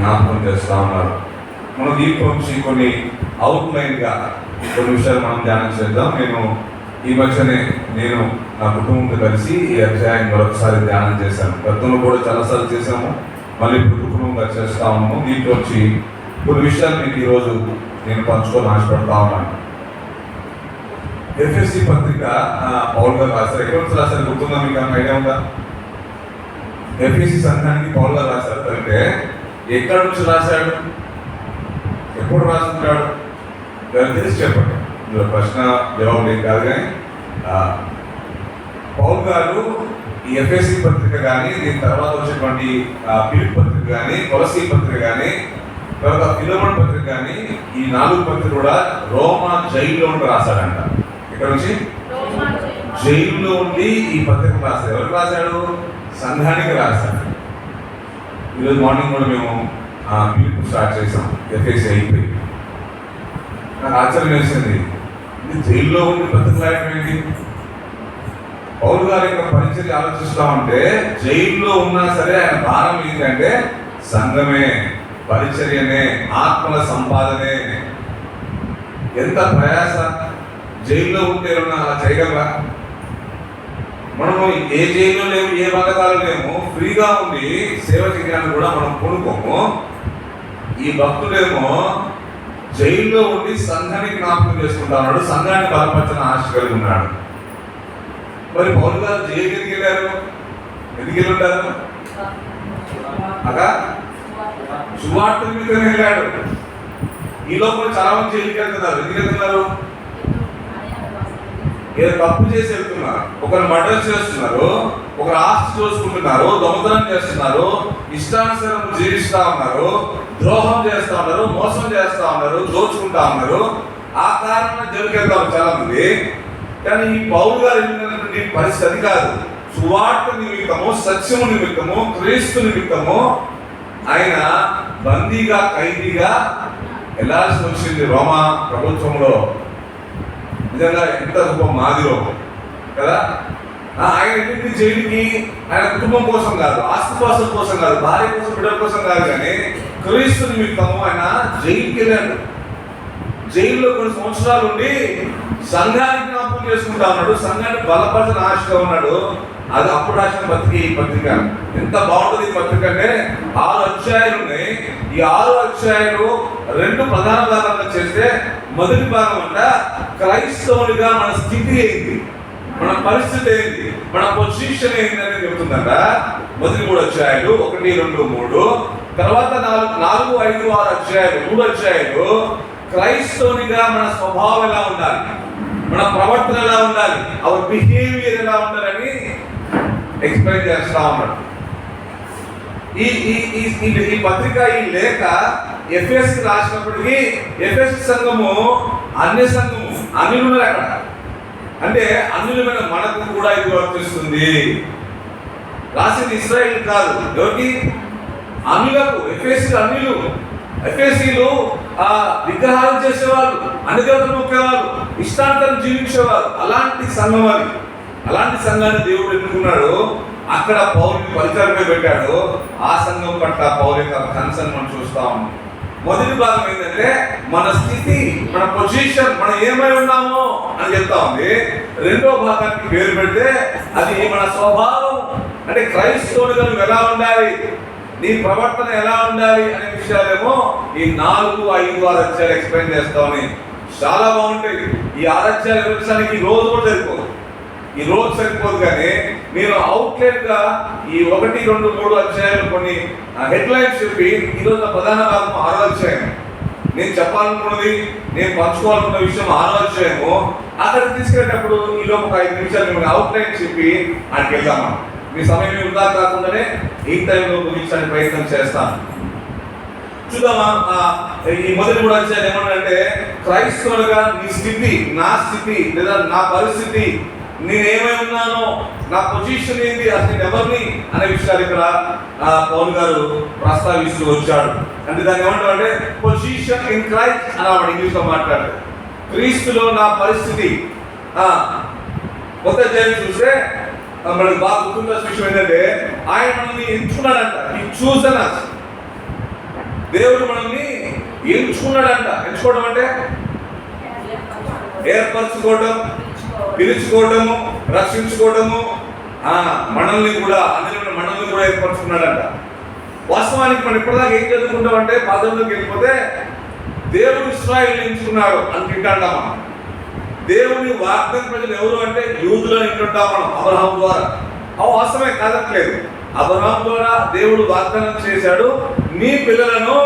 జ్ఞాపకం చేస్తూ ఉన్నారు. మనం దీంట్లో నుంచి కొన్ని అవుట్లైన్గా కొన్ని విషయాలు మనం ధ్యానం చేద్దాం. ఈ మధ్యనే నేను నా కుటుంబంతో కలిసి ఈ అధ్యాయం మరొకసారి ధ్యానం చేశాను. గతంలో కూడా చాలాసార్లు చేశాము, మళ్ళీ ఇప్పుడు కుటుంబంగా చేస్తా ఉన్నాము. దీంట్లో వచ్చి కొన్ని విషయాలు మీకు ఈరోజు నేను పంచుకొని ఆశపడతా ఉన్నాను. ఎఫ్ఎస్సి పత్రిక పౌలు గారు రాశారు. ఎక్కడ నుంచి రాశారు గుర్తుందా? మీకు ఐడియా ఉందా? ఎఫ్ఎస్సి సంఘానికి పౌలు గారు రాశారు అంటే ఎక్కడి నుంచి రాశాడు, ఎప్పుడు రాసుకుంటాడు తెలిసి చెప్పండి. ఇందులో ప్రశ్న జవాబు ఏం కాదు. కానీ పౌలు గారు ఈ ఎఫ్ఎస్సి పత్రిక కానీ, దీని తర్వాత వచ్చేటువంటి ఫిలిప్పీ పత్రిక కానీ, కొలస్సీ పత్రిక కానీ, తర్వాత ఫిలెమోను పత్రిక కానీ, ఈ 4 పత్రిక కూడా రోమా జైల్లో ఉండి రాశాడంట. ఇక్కడ నుంచి జైల్లో ఉండి ఈ పత్రిక రాశాడు. ఎవరికి రాశాడు? సంఘానికి రాశాడు. ఈరోజు మార్నింగ్ కూడా మేము ఫిలిప్పీ స్టార్ట్ చేసాం. ఎఫ్ఎస్సి అయిపోయి నాకు ఆశ్చర్యం వేసింది, ఇది జైల్లో ఉండి పత్రిక రాయడం ఏంటి? పౌలు గారి యొక్క పరిచర్య ఆలోచిస్తూ ఉంటే జైల్లో ఉన్నా సరే ఆయన భారం ఏంటంటే సంఘమే, పరిచర్యనే, ఆత్మల సంపాదనే. ఎంత ప్రయాస! జైల్లో ఉంటే అలా చేయగలరా? మనము ఏ జైల్లో లేము, ఏ బంధకాలు లేము, ఫ్రీగా ఉండి సేవ చేయడానికి కూడా మనం కొనుక్కోము. ఈ భక్తుడేమో జైల్లో ఉండి సంఘానికి జ్ఞాపకం చేసుకుంటా ఉన్నాడు, సంఘాన్ని బలపరచిన ఆశ కలిగి ఉన్నాడు. మరి పౌలు గారు జైలుకి ఎందుకు వెళ్ళారు? ఎందుకు వెళ్ళి ఉంటారు? అగా సువార్త నిమిత్తం వెళ్ళాడు. ఈ లోపల చాలా మంది జైలుకి వెళ్తున్నారు. ఎందుకు వెళ్తున్నారు? ఏదో తప్పు చేసి వెళ్తున్నారు. ఒకరు మర్డర్ చేస్తున్నారు, ఒకరు ఆస్తి చూసుకుంటున్నారు, దొంగతనం చేస్తున్నారు, ఇష్టానుసారం జీవిస్తూ ఉన్నారు, ద్రోహం చేస్తూ ఉన్నారు, మోసం చేస్తూ ఉన్నారు, దోచుకుంటా ఉన్నారు. ఆ కారణంగా జైలుకి వెళ్తారు చాలా మంది. కానీ ఈ పౌలు గారు వెళ్ళినటువంటి పరిస్థితి అది కాదు. సువార్త నిమిత్తము, సత్యము నిమిత్తము, క్రీస్తు నిమిత్తము ఆయన బందీగా, ఖైదీగా వెళ్ళాల్సి వచ్చింది రోమా ప్రభుత్వంలో. నిజంగా ఎంత గొప్ప మాదిరో కదా. ఆయన ఇంటి జైలుకి ఆయన కుటుంబం కోసం కాదు, ఆస్తిపాస్తుల కోసం కాదు, భార్య కోసం, బిడ్డల కోసం కాదు, కానీ క్రీస్తు నిమిత్తము ఆయన జైలుకి వెళ్ళాడు. జైల్లో కొన్ని సంవత్సరాలు ఉండి సంఘానికి జ్ఞాపకం చేసుకుంటా ఉన్నాడు, సంఘాన్ని బలపరచిన ఆశగా ఉన్నాడు. అది అప్పుడు రాసిన పత్రిక ఈ పత్రిక. ఎంత బాగుంటుంది ఈ పత్రిక అంటే 6 అధ్యాయాలు ఉన్నాయి. ఈ 6 అధ్యాయాలు 2 ప్రధాన భాగాలుగా చేస్తే మొదటి భాగం అంట క్రైస్తవునిగా మన స్థితి ఏంటి, మన పరిస్థితి ఏంటి, మన పొజిషన్ ఏంటి అని చెప్తుందంట. మొదటి 3 అధ్యాయాలు 1, 2, 3. తర్వాత 4, 5, 6 అధ్యాయాలు 3 అధ్యాయాలు క్రైస్తవునిగా మన స్వభావం ఎలా ఉండాలి, మన ప్రవర్తన ఎలా ఉండాలి, అవర్ బిహేవియర్ ఎలా ఉండాలని ఎక్స్ప్లెయిన్ చేస్తా ఉన్నాడు. ఈ పత్రిక, ఈ లేఖ ఎఫెస్ రాసినప్పటికీ ఎఫెస్ సంఘము అన్య సంఘము, అన్యులు ఉన్నారు అక్కడ. అంటే అన్యులమైన మనకు కూడా ఇది వర్తిస్తుంది. రాసింది ఇశ్రాయేల్ కాదు, ఎవరికి? అన్యులకు. ఎఫెసీలు అన్యులు. ఎఫెసీలు విగ్రహాలు చేసేవాళ్ళు, అన్ని దేవతలు మొక్కేవాళ్ళు, ఇష్టాంతరం జీవించేవారు. అలాంటి సంఘం అది. అలాంటి సంఘాన్ని దేవుడు ఎన్నుకున్నాడు. అక్కడ పౌరుని పరిచయమే పెట్టాడు. ఆ సంఘం పట్ల పౌరు యొక్క కన్సర్న్ మనం చూస్తా ఉన్నాం. మొదటి భాగం ఏంటంటే మన స్థితి, మన పొజిషన్, మనం ఏమై ఉన్నామో అని చెప్తా ఉంది. రెండో భాగానికి పేరు పెడితే అది మన స్వభావం, అంటే క్రైస్తవునిగా నువ్వు ఎలా ఉండాలి, నీ ప్రవర్తన ఎలా ఉండాలి అనే విషయాలేమో ఈ 4, 5, 6 అధ్యాయాలు ఎక్స్ప్లెయిన్ చేస్తామని. చాలా బాగుంటాయి. ఈ 6 అధ్యాయాలు వివరించడానికి ఈ రోజు కూడా సరిపోదు, ఈ రోజు సరిపోదు. కానీ నేను అవుట్లైన్ గా ఈ 1, 2, 3 అధ్యాయాలు కొన్ని హెడ్లైన్స్ చెప్పి ఈరోజు ప్రధాన భాగం 6వ అధ్యాయం. నేను చెప్పాలనుకున్నది, నేను పంచుకోవాలనుకున్న విషయం 6వ అధ్యాయము. అక్కడికి తీసుకెళ్ళేటప్పుడు ఈలో ఒక 5 నిమిషాలు మిమ్మల్ని అవుట్లైన్ చెప్పి అక్కడికి వెళ్దామా. మీ సమయం వృధా కాకుండానే ఈ టైంలో ముగించడానికి ప్రయత్నం చేస్తాను. చూద్దామా. ఈ మొదటి 3 అధ్యాయాలు ఏమన్నాడంటే క్రైస్తవులుగా నీ స్థితి, నా స్థితి లేదా నా పరిస్థితి, నేనేమై ఉన్నానో, నా పొజిషన్ ఏంటి, అసలు ఎవరిని అనే విషయాలు ఇక్కడ పౌలు గారు ప్రస్తావిస్తూ వచ్చాడు. అంటే దాన్ని ఏమంటారు అంటే పొజిషన్ ఇన్ క్రైస్ట్ అని ఆవిడ ఇంగ్లీష్లో మాట్లాడారు. క్రీస్తులో నా పరిస్థితి. కొత్త అధ్యాయం చూస్తే మనకు బాగా గుర్తున్న విషయం ఏంటంటే ఆయన మనల్ని ఎంచుకున్నాడంట. ఈ చూసన్ దేవుడు మనల్ని ఎంచుకున్నాడంట. ఎంచుకోవడం అంటే ఏర్పరచుకోవడం, పిలుచుకోవడము, రక్షించుకోవడము, మనల్ని కూడా ఏర్పరచుకున్నాడంట. వాస్తవానికి మనం ఇప్పటిదాకా ఏం చదువుకుంటాం అంటే పాదంలోకి వెళ్ళిపోతే దేవుడు ఇశ్రాయేలుని ఎంచుకున్నాడు అని తింటాం మనం. దేవుని వాగ్దాన ప్రజలు ఎవరు అంటే యూదులను వింటుంటాం మనం అబ్రహాం ద్వారా. వాస్తవమే కాదట్లేదు. అబ్రహాం ద్వారా దేవుడు వాగ్దానం చేశాడు, నీ పిల్లలను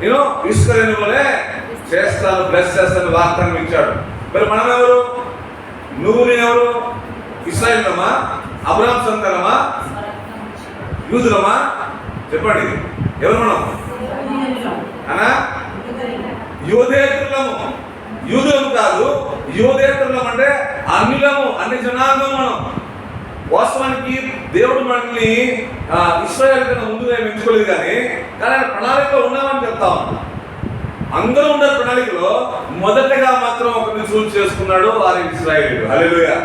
నేను ఇస్రాయేలు వలె చేస్తాను, బ్లెస్ చేస్తాను వాగ్దానం ఇచ్చాడు. మరి మనం ఎవరు? నువ్వు నేనెవరు? ఇశ్రాయేలుమా, అబ్రహాం సంతానమా, యూదులమా? చెప్పండి, ఎవరు మనం? అనా యూదేతరులము. యూదులము కాదు, యూదేతరులం అంటే అన్యులము, అన్ని జనాంగం మనం. వాస్తవానికి దేవుడు మనల్ని ఇశ్రాయేలు కన్నా ముందుగా ఎంచుకోలేదు, కానీ ఆయన ప్రణాళికలో ఉన్నామని చెప్తా ఉన్నాం. అందరూ ఉన్న ప్రణాళికలో మొదటగా మాత్రం ఒకరిని చూస్ చేసుకున్నాడు, వారి ఇశ్రాయేలు. హల్లెలూయా.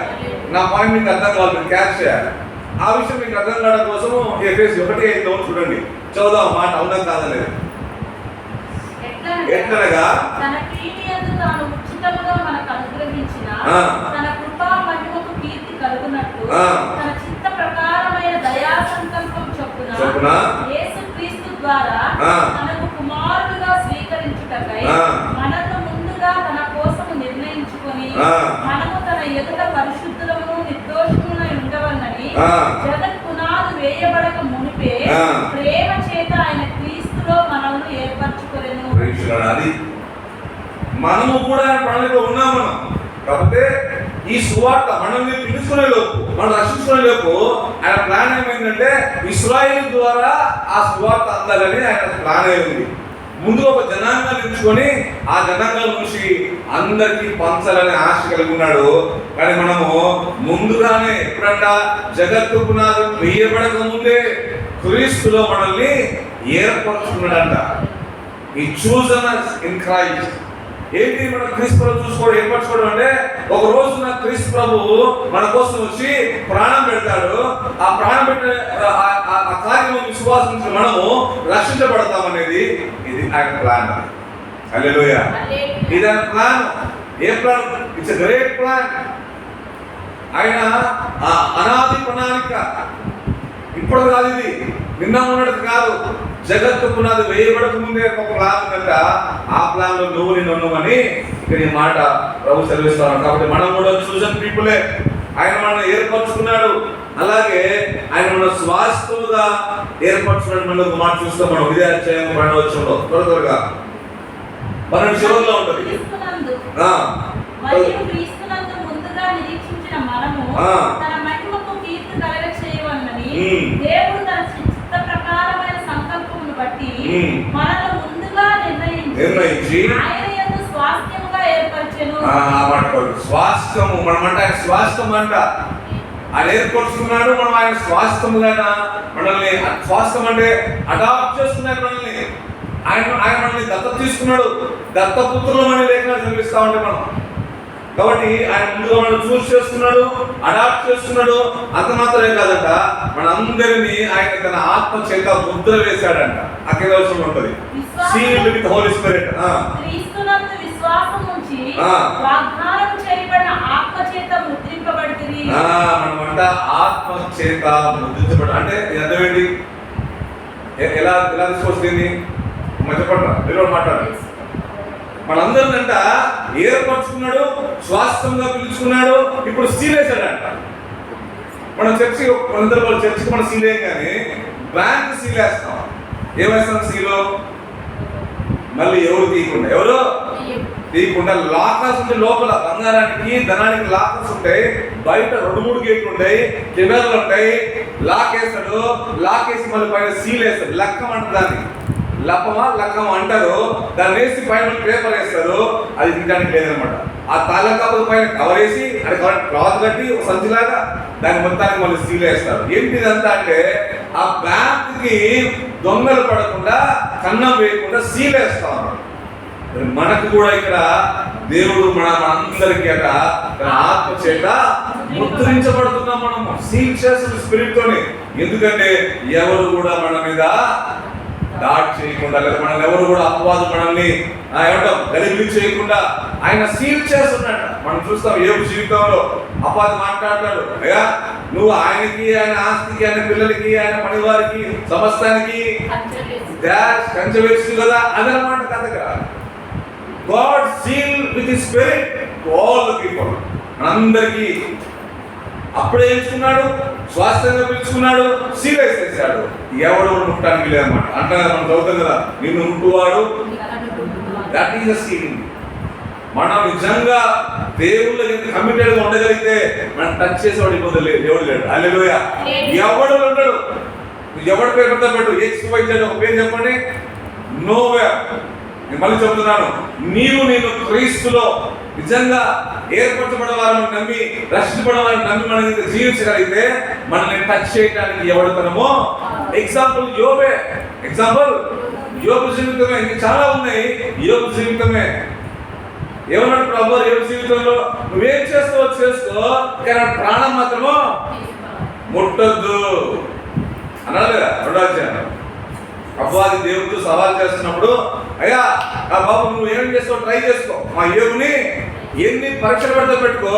నా పాయింట్ మీకు అర్థం కావాలి, మీరు క్యాచ్ చేయాలి. ఆ విషయం మీకు అర్థం కావడం కోసము ఎఫెసీ 1:5 చూడండి, చదువుదాం మాట. అవునా కాదలేదు. ఎట్లనగా తన కీర్తియందు తాను ఉచితముగా మనకు అనుగ్రహించిన తన కృపా మహిమకు కీర్తి కలుగునట్లు తన చిత్త ప్రకారమైన దయా సంకల్పం చొప్పున యేసుక్రీస్తు ద్వారా తనకు కుమారుడుగా స్వీకరించుటకై మనను ముందుగా తన కోసము నిర్ణయించుకొని మనము తన ఎదుట పరిశుద్ధులము నిర్దోషములై ఉండవలనని జగత్ పునాది వేయబడక మునిపే ప్రేమ చేత ఆయన క్రీస్తులో మనల్ని ఏర్పరచుకొనెను. అది మనము కూడా ప్రణాళికలో ఉన్నాం మనం. కాకపోతే ఈ సువార్త మనల్ని పిలుచుకునే లోపు, మనం రక్షించుకునే లోపు ఆయన ప్లాన్ ఏమైందంటే ఇశ్రాయేలు ద్వారా ఆ సువార్త అందాలని ఆయన ప్లాన్ అయింది. ముందు ఒక జనాంగాన్ని ఎంచుకొని ఆ జనాంగాల నుంచి అందరికీ పంచాలని ఆశ కలిగి ఉన్నాడు. కానీ మనము ముందుగానే ఎప్పుడంట జగత్తు పునాది వేయబడక ముందే క్రీస్తులో మనల్ని ఏర్పరచుకున్నాడంట. ఈ చూజన్ ఇన్ క్రైస్ట్. ఏంటి మన క్రీస్తు ప్రభు చూసుకోవడం, ఏర్పరచుకోవడం అంటే ఒక రోజున క్రీస్తు ప్రభు మన కోసం వచ్చి ప్రాణం పెడతాడు. ఆ ప్రాణం పెట్టే ఆ కార్యక్రమం విశ్వాసించి మనము రక్షించబడతాం అనేది ఇది ఆయన ప్లాన్. హల్లెలూయా. ఇది ఆయన plan. A plan? It's a great plan. ఆయన అనాది ప్రణాళిక. ఇప్పుడు కాదు, ఇది నిన్న ఉన్నది కాదు. జగత్తు పునాది వేయబడక ముందే ఒక ప్లాన్ ఉందంట. ఆ ప్లాన్ లో నువ్వు నేను ఉన్నామని ఇక్కడ ఈ మాట ప్రభు సెలవిస్తాను. కాబట్టి మనం కూడా చూసన్ పీపులే. ఆయన మనల్ని ఏర్పరచుకున్నాడు. అలాగే ఆయన మన స్వాస్థ్యముగా ఏర్పరచుకున్నాడు. మనం ఒక మాట చూస్తాం. మనం ఇదే అధ్యాయం 12 త్వరగా 12 చివరిలో ఉంటుంది. దేవుడు తన చిత్త ప్రకారమైన సంకల్పమును బట్టి మనల్ని ముందుగా నిర్ణయించి ఆయన యందు స్వాస్థ్యముగా ఏర్పరచెను. స్వాస్థ్యము మనమంటే ఆయన స్వాస్థ్యం అంట. ఆయన ఏర్పరుచుకున్నాడు. మనం ఆయన స్వాస్థ్యముగా మనల్ని, స్వాస్థ్యం అంటే అడాప్ట్ చేసుకున్నాడు మనల్ని. ఆయన మనల్ని దత్తత తీసుకున్నాడు. దత్తపుత్రులు అని లేఖనాలు చదివిస్తా ఉంటే మనం. కాబట్టి ఆయన ముందుగా మనం చూస్ చేసుకున్నాడు, అడాప్ట్ చేసుకున్నాడు. అంత మాత్రమే కాదంట, మనందరినీ ఆయన తన ఆత్మ చేత ముద్ర వేశాడంట. అక్కడ అవసరం ఉంటుంది. Sealed with Holy Spirit. క్రీస్తునందు విశ్వాసం ఉంచి వాగ్దానం చేయబడిన ఆత్మ చేత ముద్రింపబడితిరి. మనమంట ఆత్మ చేత ముద్రించబడ అంటే అర్థం ఏంటి? ఎలా తీసుకొస్తుంది? మధ్యపడ్డా మీరు మాట్లాడాలి. మనందరినంట ఏర్పరచుకున్నాడు, స్వాస్థ్యంగా పిలుచుకున్నాడు. ఇప్పుడు సీల్ వేసాడంట. మనం చర్చి చర్చికి మనం సీల్ వేయం, కానీ బ్యాంక్ సీల్ వేస్తాం. ఏమేస్తాం సీలో? మళ్ళీ ఎవరు తీయకుండా లాకర్స్ ఉంటాయి. లోపల బంగారానికి ధనానికి లాకర్స్ ఉంటాయి. బయట 2-3 గేట్లు ఉంటాయి, కెమెరాలు ఉంటాయి. లాక్ వేస్తాడు. లాక్ వేసి మళ్ళీ పైన సీల్ వేస్తాడు. లక్కం అంటే దాన్ని లక్కం అంటారు. దాన్ని వేసి పైన పేపర్ వేస్తారు. అది తినడానికి లేదనమాట. ఆ తాళం పైన కవర్ వేసి అది క్లాత్ కట్టి ఒక సంచిలాగా దాని మొత్తానికి మళ్ళీ సీల్ వేస్తారు. ఏంటిదంతా అంటే ఆ బ్యాంక్ కి దొంగలు పడకుండా, కన్నం వేయకుండా సీల్ వేస్తా ఉన్నారు. మనకు కూడా ఇక్కడ దేవుడు మనందరికీ అట తన ఆత్మ చేత ముద్రించబడుతున్నాం. మనము సీల్ చేస్తున్న స్పిరిట్ తోని. ఎందుకంటే ఎవరు కూడా మన మీద దాడి చేయకుండా, లేదా మనల్ని ఎవరు కూడా అపవాదు మనల్ని ఏమంటాం గలిబిలి చేయకుండా ఆయన సీల్ చేస్తున్నాడు. మనం చూస్తాం యోబు జీవితంలో అపవాది మాట్లాడతాడు, అయ్యా నువ్వు ఆయనకి, ఆయన ఆస్తికి, ఆయన పిల్లలకి, ఆయన పనివారికి, సమస్తానికి కంచె వేస్తుంది కదా అదనమాట కథగా. God seal with his spirit to all the people, మనందరికీ అప్పుడే ఎంచుకున్నాడు, స్వాస్థ్యంగా పిలుచుకున్నాడు, సీల్ వేసేసాడు. ఎవడు ముట్టడానికి లేదన్నమాట. అంటే మనం చదువుతాం కదా, నిన్ను ముట్టువాడు, దట్ ఈస్ ద సీలింగ్. మనం నిజంగా దేవుళ్ళకి కమిటెడ్ గా ఉండగలిగితే మనం టచ్ చేసేవాడు ఇబ్బంది లేదు, దేవుడు లేడు. హల్లెలూయా. ఎవడు ఉండడు. ఎవరి పేరు పెట్టు, XYZ ఒక పేరు చెప్పండి, నోవే. నేను మళ్ళీ చెబుతున్నాను, నేను క్రీస్తులో నిజంగా ఏర్పరచబడవాలని నమ్మి, రక్షించబడవాలని నమ్మి మనం జీవించగలిగితే మనల్ని టచ్ చేయడానికి ఎవడుతనమో. ఎగ్జాంపుల్ యోబే, యోబు జీవితమే. ఇంకా చాలా ఉన్నాయి. యోబు జీవితమే ఏమన్నాడు ప్రభు, యోబు జీవితంలో నువ్వేం చేస్తావో చేసుకో, కానీ ప్రాణం మాత్రమో ముట్టొద్దు అన్నాడు కదా. రెండో అధ్యాయం అపవాది దేవుడితో సవాల్ చేస్తున్నప్పుడు, అయ్యా ఆ బాబు నువ్వు ఏం చేస్తావు ట్రై చేసుకో, మా యోగుని ఎన్ని పరీక్షలు పెడతా పెట్టుకో,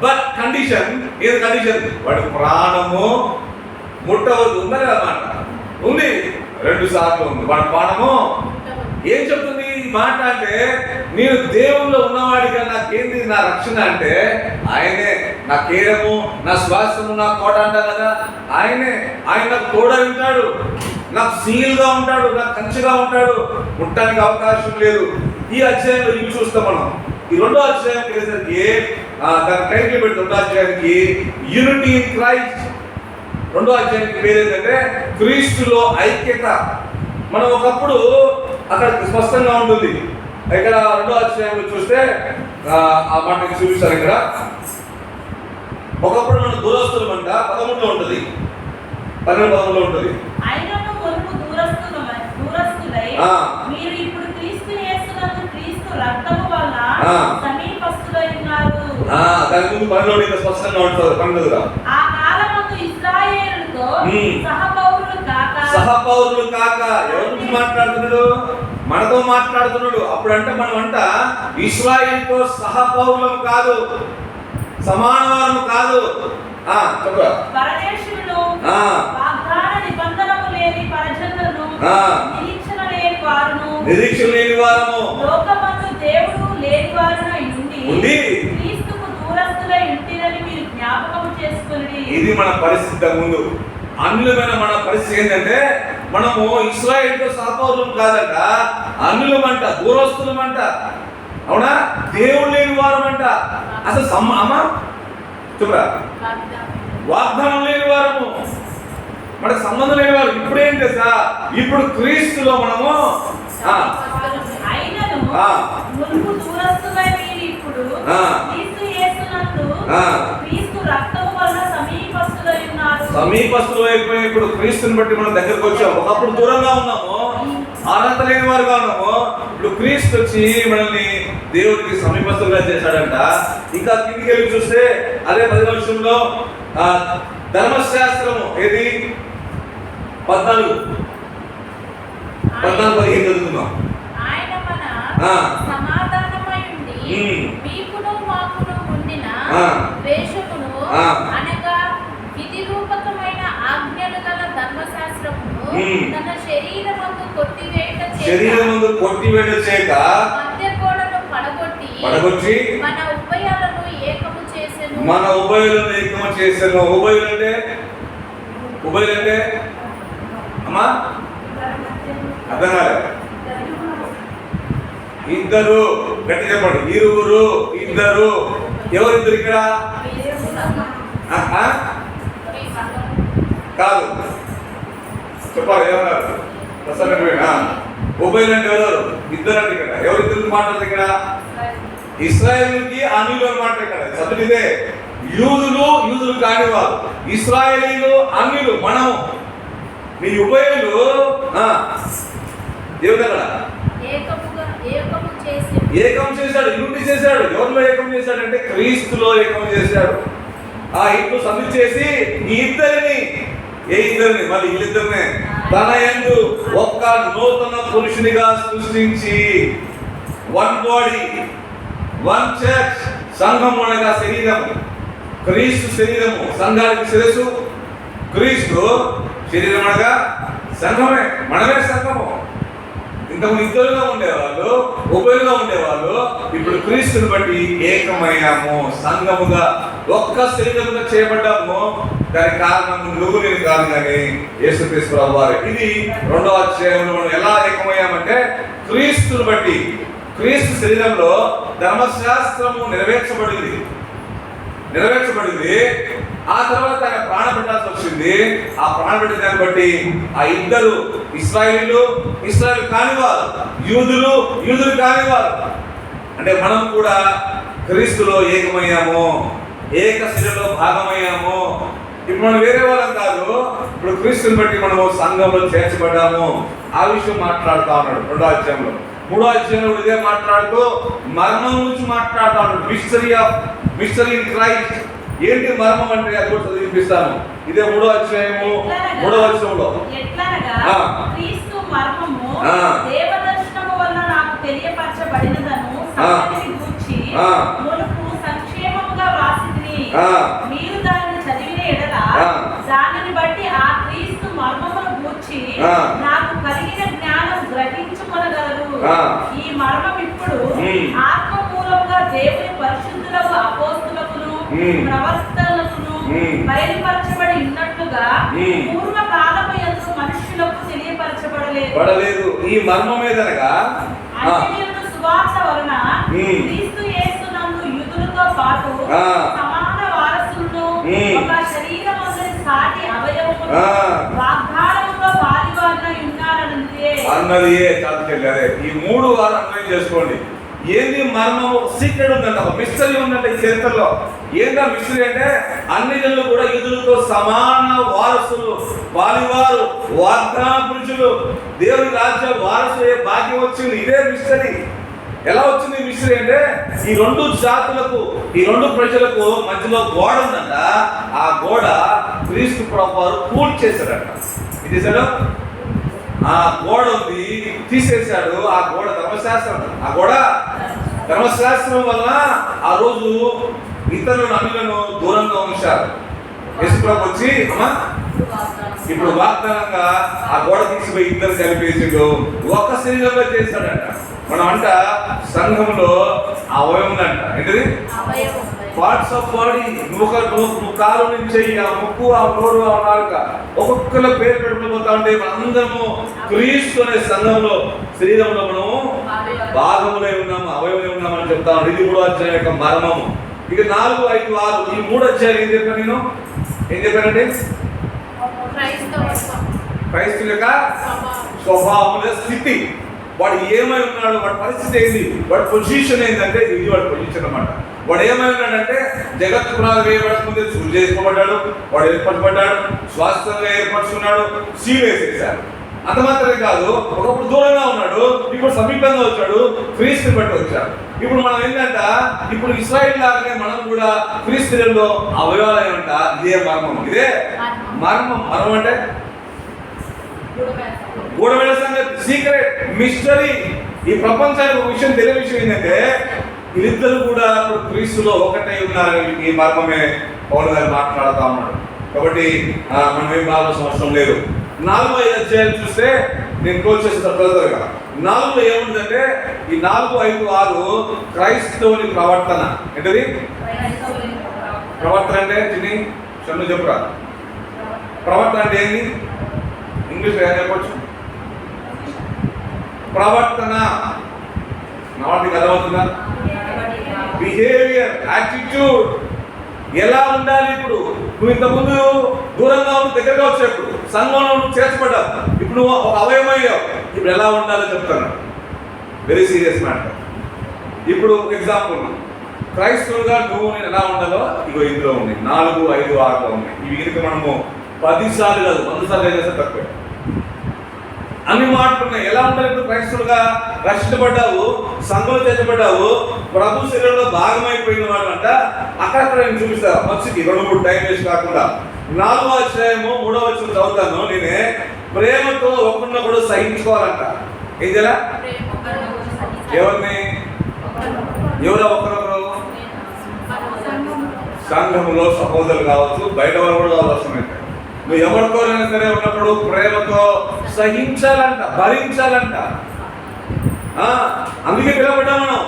బట్ కండిషన్ ఏది కండిషన్, వాడి ప్రాణము ముట్టవద్దు. ఉందని అన్నమాట, ఉంది 2 సార్లు ఉంది. వాడి ప్రాణము ఏం చెప్తుంది ఈ మాట అంటే, నేను దేవుల్లో ఉన్నవాడిగా నాకేంది నా రక్షణ అంటే ఆయనే, నా కేడము, నా శ్వాసము, నా కోట అంటా కదా ఆయనే. ఆయన నాకు తోడ ఉంటాడు, నాకు సీల్గా ఉంటాడు, నాకు కంచెగా ఉంటాడు, ఉండటానికి అవకాశం లేదు. ఈ అధ్యాయంలో ఇవి చూస్తాం మనం. ఈ రెండో అధ్యాయం వెళ్ళేసరికి దాని టైటిల్ పెట్టి రెండో అధ్యాయానికి యూనిటీ ఇన్ క్రైస్ట్. రెండో అధ్యాయానికి పేరు ఏంటంటే క్రీస్తులో ఐక్యత. మనం ఒకప్పుడు అక్కడ స్పష్టంగా ఉంటుంది. ఇక్కడ రెండో అధ్యాయంలో చూస్తే ఆ మాట చూపిస్తారు. ఇక్కడ ఒకప్పుడు మనం దూరస్తులం అంట 13లో ఉంటుంది, 12-13లో ఉంటుంది. మీరు ఇప్పుడు క్రీస్తు యేసునందు క్రీస్తు రక్తము వలన సమీపస్తులై ఉన్నారు. దాని ముందు 12లో ఇంకా స్పష్టంగా ఉంటుంది 12గా. ఆ కాలమందు ఇశ్రాయేలుతో సహపౌరులు కాక ఎవరి గురించి మాట్లాడుతున్నాడు? మనతో మాట్లాడుతున్నాడు. అప్పుడంటే మనం అంట ఇశ్రాయేలుతో సహపౌరులం కాదు, సమానవారము కాదు. పరదేశులను, వాగ్దాన నిబంధనము లేని పరజనులను, నిరీక్షణ లేని వారము, లోకమందు దేవుడు లేని వారునై ఉండి క్రీస్తుకు దూరస్తులై ఉంటిరని మీరు జ్ఞాపకం చేసుకొనుడి. ఇది మన పరిస్థితి. ముందు అన్యులమైన మన పరిస్థితి ఏంటంటే మనము ఇశ్రాయేలుతో సహపౌరులం కాదంట, అన్యులమంట, దూరస్తులమంట. అవునా? దేవుడు లేని వారమంట. అసలు అమ్మా చూడరా, వాగ్దానం లేని వారము, మనకు సంబంధం లేని వారు. ఇప్పుడు ఏం తెలుసా, ఇప్పుడు క్రీస్తులో మనము సమీపస్తులు అయిపోయి ఇప్పుడు క్రీస్తుని బట్టి మనం దగ్గరకు వచ్చాము. ఒకప్పుడు దూరంగా ఉన్నాము, అర్హత లేని వారుగా ఉన్నాము. ఇప్పుడు క్రీస్తు వచ్చి మనల్ని దేవుడికి సమీపస్తులుగా చేశాడంట. ఇంకా కిందికి వెళ్ళి చూస్తే అదే 10వ వచనంలో ధర్మశాస్త్రము ఏది 14-15 చదువుతున్నాం. ఆయన మన సమాధానమై ఉండి మీకును మాకును ఉండిన ద్వేషమును అనగా విధి రూపకమైన ఆజ్ఞలు గల ధర్మశాస్త్రమును తన శరీరమందు కొట్టివేట చేత మధ్య గోడను పడగొట్టి మన ఉభయాలను ఏకము చేసెను. ఉభయులు అంటే అమ్మా అర్థం కాలేదు. ఇద్దరు, గట్టి చెప్పండి. ఇరువురు, ఇద్దరు. ఎవరిద్దరు ఇక్కడ? కాదు, చెప్పాలి ఏమన్నారు? ఉభయులు అంటే ఎవరు? ఇద్దరు అంటే ఇక్కడ ఎవరిద్దరు మాట్లాడతారు? ఇక్కడ ఇశ్రాయేలుకి అన్యులు అనమాట. ఇక్కడ చదువు ఇదే, యూదులు కాని వారు, ఇశ్రాయేలీలు, అన్యులు, మనము. మీ ఉభయులు దేవుడు అక్కడ ఏకం చేశాడు, యూనిటీ చేశాడు. ఎవరిలో ఏకం చేశాడు అంటే క్రీస్తులో ఏకం చేశాడు. ఆ ఇల్లు సబ్మిట్ చేసి ఈ ఇద్దరిని, ఏ ఇద్దరిని? మళ్ళీ వీళ్ళిద్దరినే తన యందు ఒక్క నూతన పురుషునిగా సృష్టించి, వన్ బాడీ వన్ చర్చ్, సంఘము అనగా శరీరము, క్రీస్తు శరీరము, సంఘానికి శిరస్సు క్రీస్తు, శరీరం అనగా సంఘమే, మనమే సంఘము. ఇంతకుముందు ఇద్దరుగా ఉండేవాళ్ళు, ఉభయులుగా ఉండేవాళ్ళు, ఇప్పుడు క్రీస్తుని బట్టి ఏకమయ్యాము, సంఘముగా ఒక్క శరీరముగా చేయబడ్డాము. దానికి కారణం నువ్వు నేను కాదు కానీ యేసుక్రీస్తు ప్రభువు వారు. ఇది 2వ అధ్యాయంలో మనం ఎలా ఏకమయ్యామంటే క్రీస్తుని బట్టి. క్రీస్తు శరీరంలో ధర్మశాస్త్రము నెరవేర్చబడింది. ఆ తర్వాత ఆయన ప్రాణ పెట్టాల్సి వచ్చింది. ఆ ప్రాణ పెట్టిన దాన్ని బట్టి ఆ ఇద్దరు ఇశ్రాయేలీలు కానివారు, యూదులు కానివారు, అంటే మనం కూడా క్రీస్తులో ఏకమయ్యాము, ఏక శరీరంలో భాగమయ్యాము. ఇప్పుడు మనం వేరే వాళ్ళం కాదు, ఇప్పుడు క్రీస్తుని బట్టి మనము సంఘంలో చేర్చబడ్డాము. ఆ విషయం మాట్లాడుతా ఉన్నాడు 2వ అధ్యాయంలో. 3వ అధ్యాయంలో ఇదే మాట్లాడుతూ మర్మం గురించి మాట్లాడుతా ఉన్నాడు. Mystery in Christ. ఏంటి మర్మం అంటే అది కూడా చదివిపిస్తాను. ఇదే 3వ అధ్యాయము 3వ వచనంలో. క్రీస్తు మర్మము దేవదర్శనము వల్ల నాకు తెలియపరచబడినదను సంగతిని గూర్చి మునుపు సంక్షేమముగా వ్రాసితిని. మీరు దానిని చదివిన ఎడల దానిని బట్టి ఆ క్రీస్తు మర్మమును గూర్చి నాకు కలిగిన జ్ఞానం గ్రహించుకొనగలరు. ఈ మర్మం ఇప్పుడు ఆత్మ మూలముగా దేవుని పరిశుద్ధులకు అపోస్తులకును ప్రవర్తనకును బయలుపరచబడి ఉన్నట్లుగా పూర్వ కాలము యందు మనుష్యులకు తెలియపరచబడలేదు. ఈ మర్మం ఏదనగా అన్యులకు సువార్త వలన క్రీస్తు యేసునందు యూదులతో పాటు సమాన వారసులను, ఒక శరీరమందరి సాటి అవయవములు, వాగ్దానములో పాలివారులై ఉన్నారన్నదే అన్నది. ఈ 3 వారు అన్వయం చేసుకోండి. ఏంది మర్మము? సీక్రెట్ ఉందంట, ఒక మిస్టరీ ఉందంట ఈ చరిత్రలో. ఏంటో మిస్టరీ అంటే అన్ని జనులు కూడా యూదులతో సమాన వారసులు, పాలివారు, వాగ్దాన పురుషులు, దేవుని రాజ్య వారసు భాగ్యం వచ్చింది. ఇదే మిస్టరీ. ఎలా వచ్చింది మిస్టరీ అంటే ఈ 2 జాతులకు, ఈ 2 ప్రజలకు మధ్యలో గోడ ఉందంట. ఆ గోడ క్రీస్తు ప్రభువారు పూర్తి చేశాడంట. ఇది చేశాడు. ఆ గోడ ఉంది, తీసేశాడు. ఆ గోడ ధర్మశాస్త్రం. ఆ గోడ ధర్మశాస్త్రం వలన ఆ రోజు ఇతరులను అన్యులను దూరంగా ఉంచారు. యేసుప్రభు వచ్చి ఇప్పుడు వాగ్దానంగా ఆ గోడ తీసిపోయి ఇద్దరు కలిపేసిండు, ఒక్క శరీరంగా చేశాడంట. మనం అంట సంఘంలో అవయవం ఉందంట. ఏంటిది? Parts of body. నువ్వు కాలు నుంచి ఆ ముక్కు, ఆ నోరు, ఆ నాలుక, ఒక్కొక్కల పేరు పెట్టుకుపోతా ఉంటే మనందరము క్రీస్తు అనే సంఘంలో శరీరంలో మనము భాగములై ఉన్నాము, అవయవమై ఉన్నామని చెప్తా ఉన్నాడు. ఇది 3వ అధ్యాయం యొక్క మర్మము. ఇక 4, 5, 6 ఈ 3 అధ్యాయాలు ఏం చెప్పాను? ఏం చెప్పానంటే క్రైస్తవ యొక్క స్వభావం, స్థితి, వాడు ఏమై ఉన్నాడు, వాడి పరిస్థితి ఏంది, వాడి పొజిషన్ ఏంటంటే ఇది వాడి పొజిషన్ అన్నమాట. వాడు ఏమై ఉన్నాడంటే జగత్తు పునాది వేయబడక ముందే చూడు చేసుకోబడ్డాడు, వాడు ఏర్పరచబడ్డాడు, స్వాస్థ్యంగా ఏర్పరచుకున్నాడు, సీల్ వేసేసాడు. అంత మాత్రమే కాదు, ఒకప్పుడు దూరంగా ఉన్నాడు, ఇప్పుడు సమీపంగా వచ్చాడు, క్రీస్తుని బట్టి వచ్చాడు. ఇప్పుడు మనం ఏంటంట, ఇప్పుడు ఇశ్రాయేల్ లాగానే మనం కూడా క్రీస్తులో అవయవాలు అంట. ఇదే మర్మం. ఇదే మర్మం. మర్మం అంటే గూఢమైన సంగతి, సీక్రెట్, మిస్టరీ. ఈ ప్రపంచానికి ఒక విషయం, తెలియని విషయం ఏంటంటే వీళ్ళిద్దరు కూడా ఇప్పుడు క్రీస్తులో ఒకటై ఉన్నారని ఈ మర్మమే పౌలు గారు మాట్లాడుతూ ఉన్నాడు. కాబట్టి మనం ఏం బాగాల్సిన అవసరం లేదు. 4, 5 అధ్యాయాలు చూస్తే నేను క్లోజ్ చేసిన తొందరగా 4లో ఏముందంటే ఈ 4, 5, 6 క్రైస్తవుని ప్రవర్తన. ఏంటది ప్రవర్తన అంటే? చిన్ని చెన్ను చెప్పురా. ప్రవర్తన అంటే ఏంటి? ఇంగ్లీష్లో ఏం చెప్పచ్చు? ప్రవర్తన. నాటికి అర్థమవుతుందా? Behaviour, attitude. ఎలా ఉండాలి? ఇప్పుడు నువ్వు ఇంతకుముందు దూరంగా ఉండి దగ్గరగా వచ్చేప్పుడు సంఘంలో నువ్వు చేర్చబడ్డావు, ఇప్పుడు నువ్వు ఒక అవయవమయ్యావు. ఇప్పుడు ఎలా ఉండాలో చెప్తాను. Very serious matter. ఇప్పుడు ఎగ్జాంపుల్, క్రైస్తవులుగా నువ్వు నేను ఎలా ఉండాలో ఇగో ఇందులో ఉంది. 4, 5, 6లో ఉన్నాయి. ఇవి కనుక మనము 10 సార్లు కాదు 100 సార్లు చేస్తే తక్కువే. అన్ని మాటలున్నాయి. ఎలా ఉండాలి? ఇప్పుడు క్రైస్తవులుగా రక్షించబడ్డావు, సంఘంలో చేర్చబడ్డావు, ప్రభు శరీరంలో భాగమైపోయిన వాడు అంట. అక్కడక్కడ నేను చూపిస్తాను మనిషికి 2, 3 టైం వేస్ట్ కాకుండా. 4వ అధ్యాయము 3వ వచనం చదువుతాను నేనే. ప్రేమతో ఒకరినొకడు సహించుకోవాలంట. ఏం చేయాలా? ఎవరిని? ఎవరో ఒకరొకరు సంఘంలో సహోదరులు కావచ్చు, బయట వారు కూడా అవసరమైతే నువ్వు ఎవరితోనైనా సరే ఉన్నప్పుడు ప్రేమతో సహించాలంట, భరించాలంట. అందుకే పిలువబడ్డా మనం.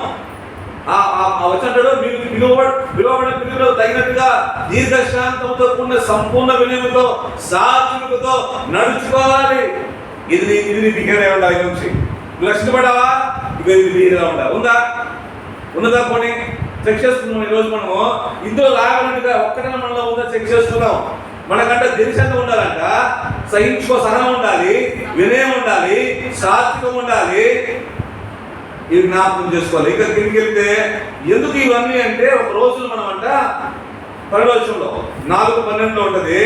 వచ్చాడు మీరు పిలువబడిన పిలువలో తగినట్టుగా దీర్ఘశాంతంతో కూడిన సంపూర్ణ వినయంతో సాత్వికతో నడుచుకోవాలి. ఇది నీ బిహేవియర్ ఉండాలి. నుంచి నువ్వు లక్షపడ్డావా? ఇది బిహేవియర్ ఉండాలి. ఉన్నదా? పోనీ చెక్ చేసుకున్నాం. ఈరోజు మనము ఇందులో లాగనట్టుగా ఒక్కటైనా మనలో ఉందా చెక్ చేస్తున్నాం. మనకంటే దీర్ఘశాంతం ఉండాలంట, సహనం ఉండాలి, వినయం ఉండాలి, సాత్వికం ఉండాలి. ఇవి జ్ఞాపకం చేసుకోవాలి. ఇక కిందికి వెళ్తే ఎందుకు ఇవన్నీ అంటే, ఒక రోజు మనం అంట పరిలోచనలో 4:12 ఉంటది.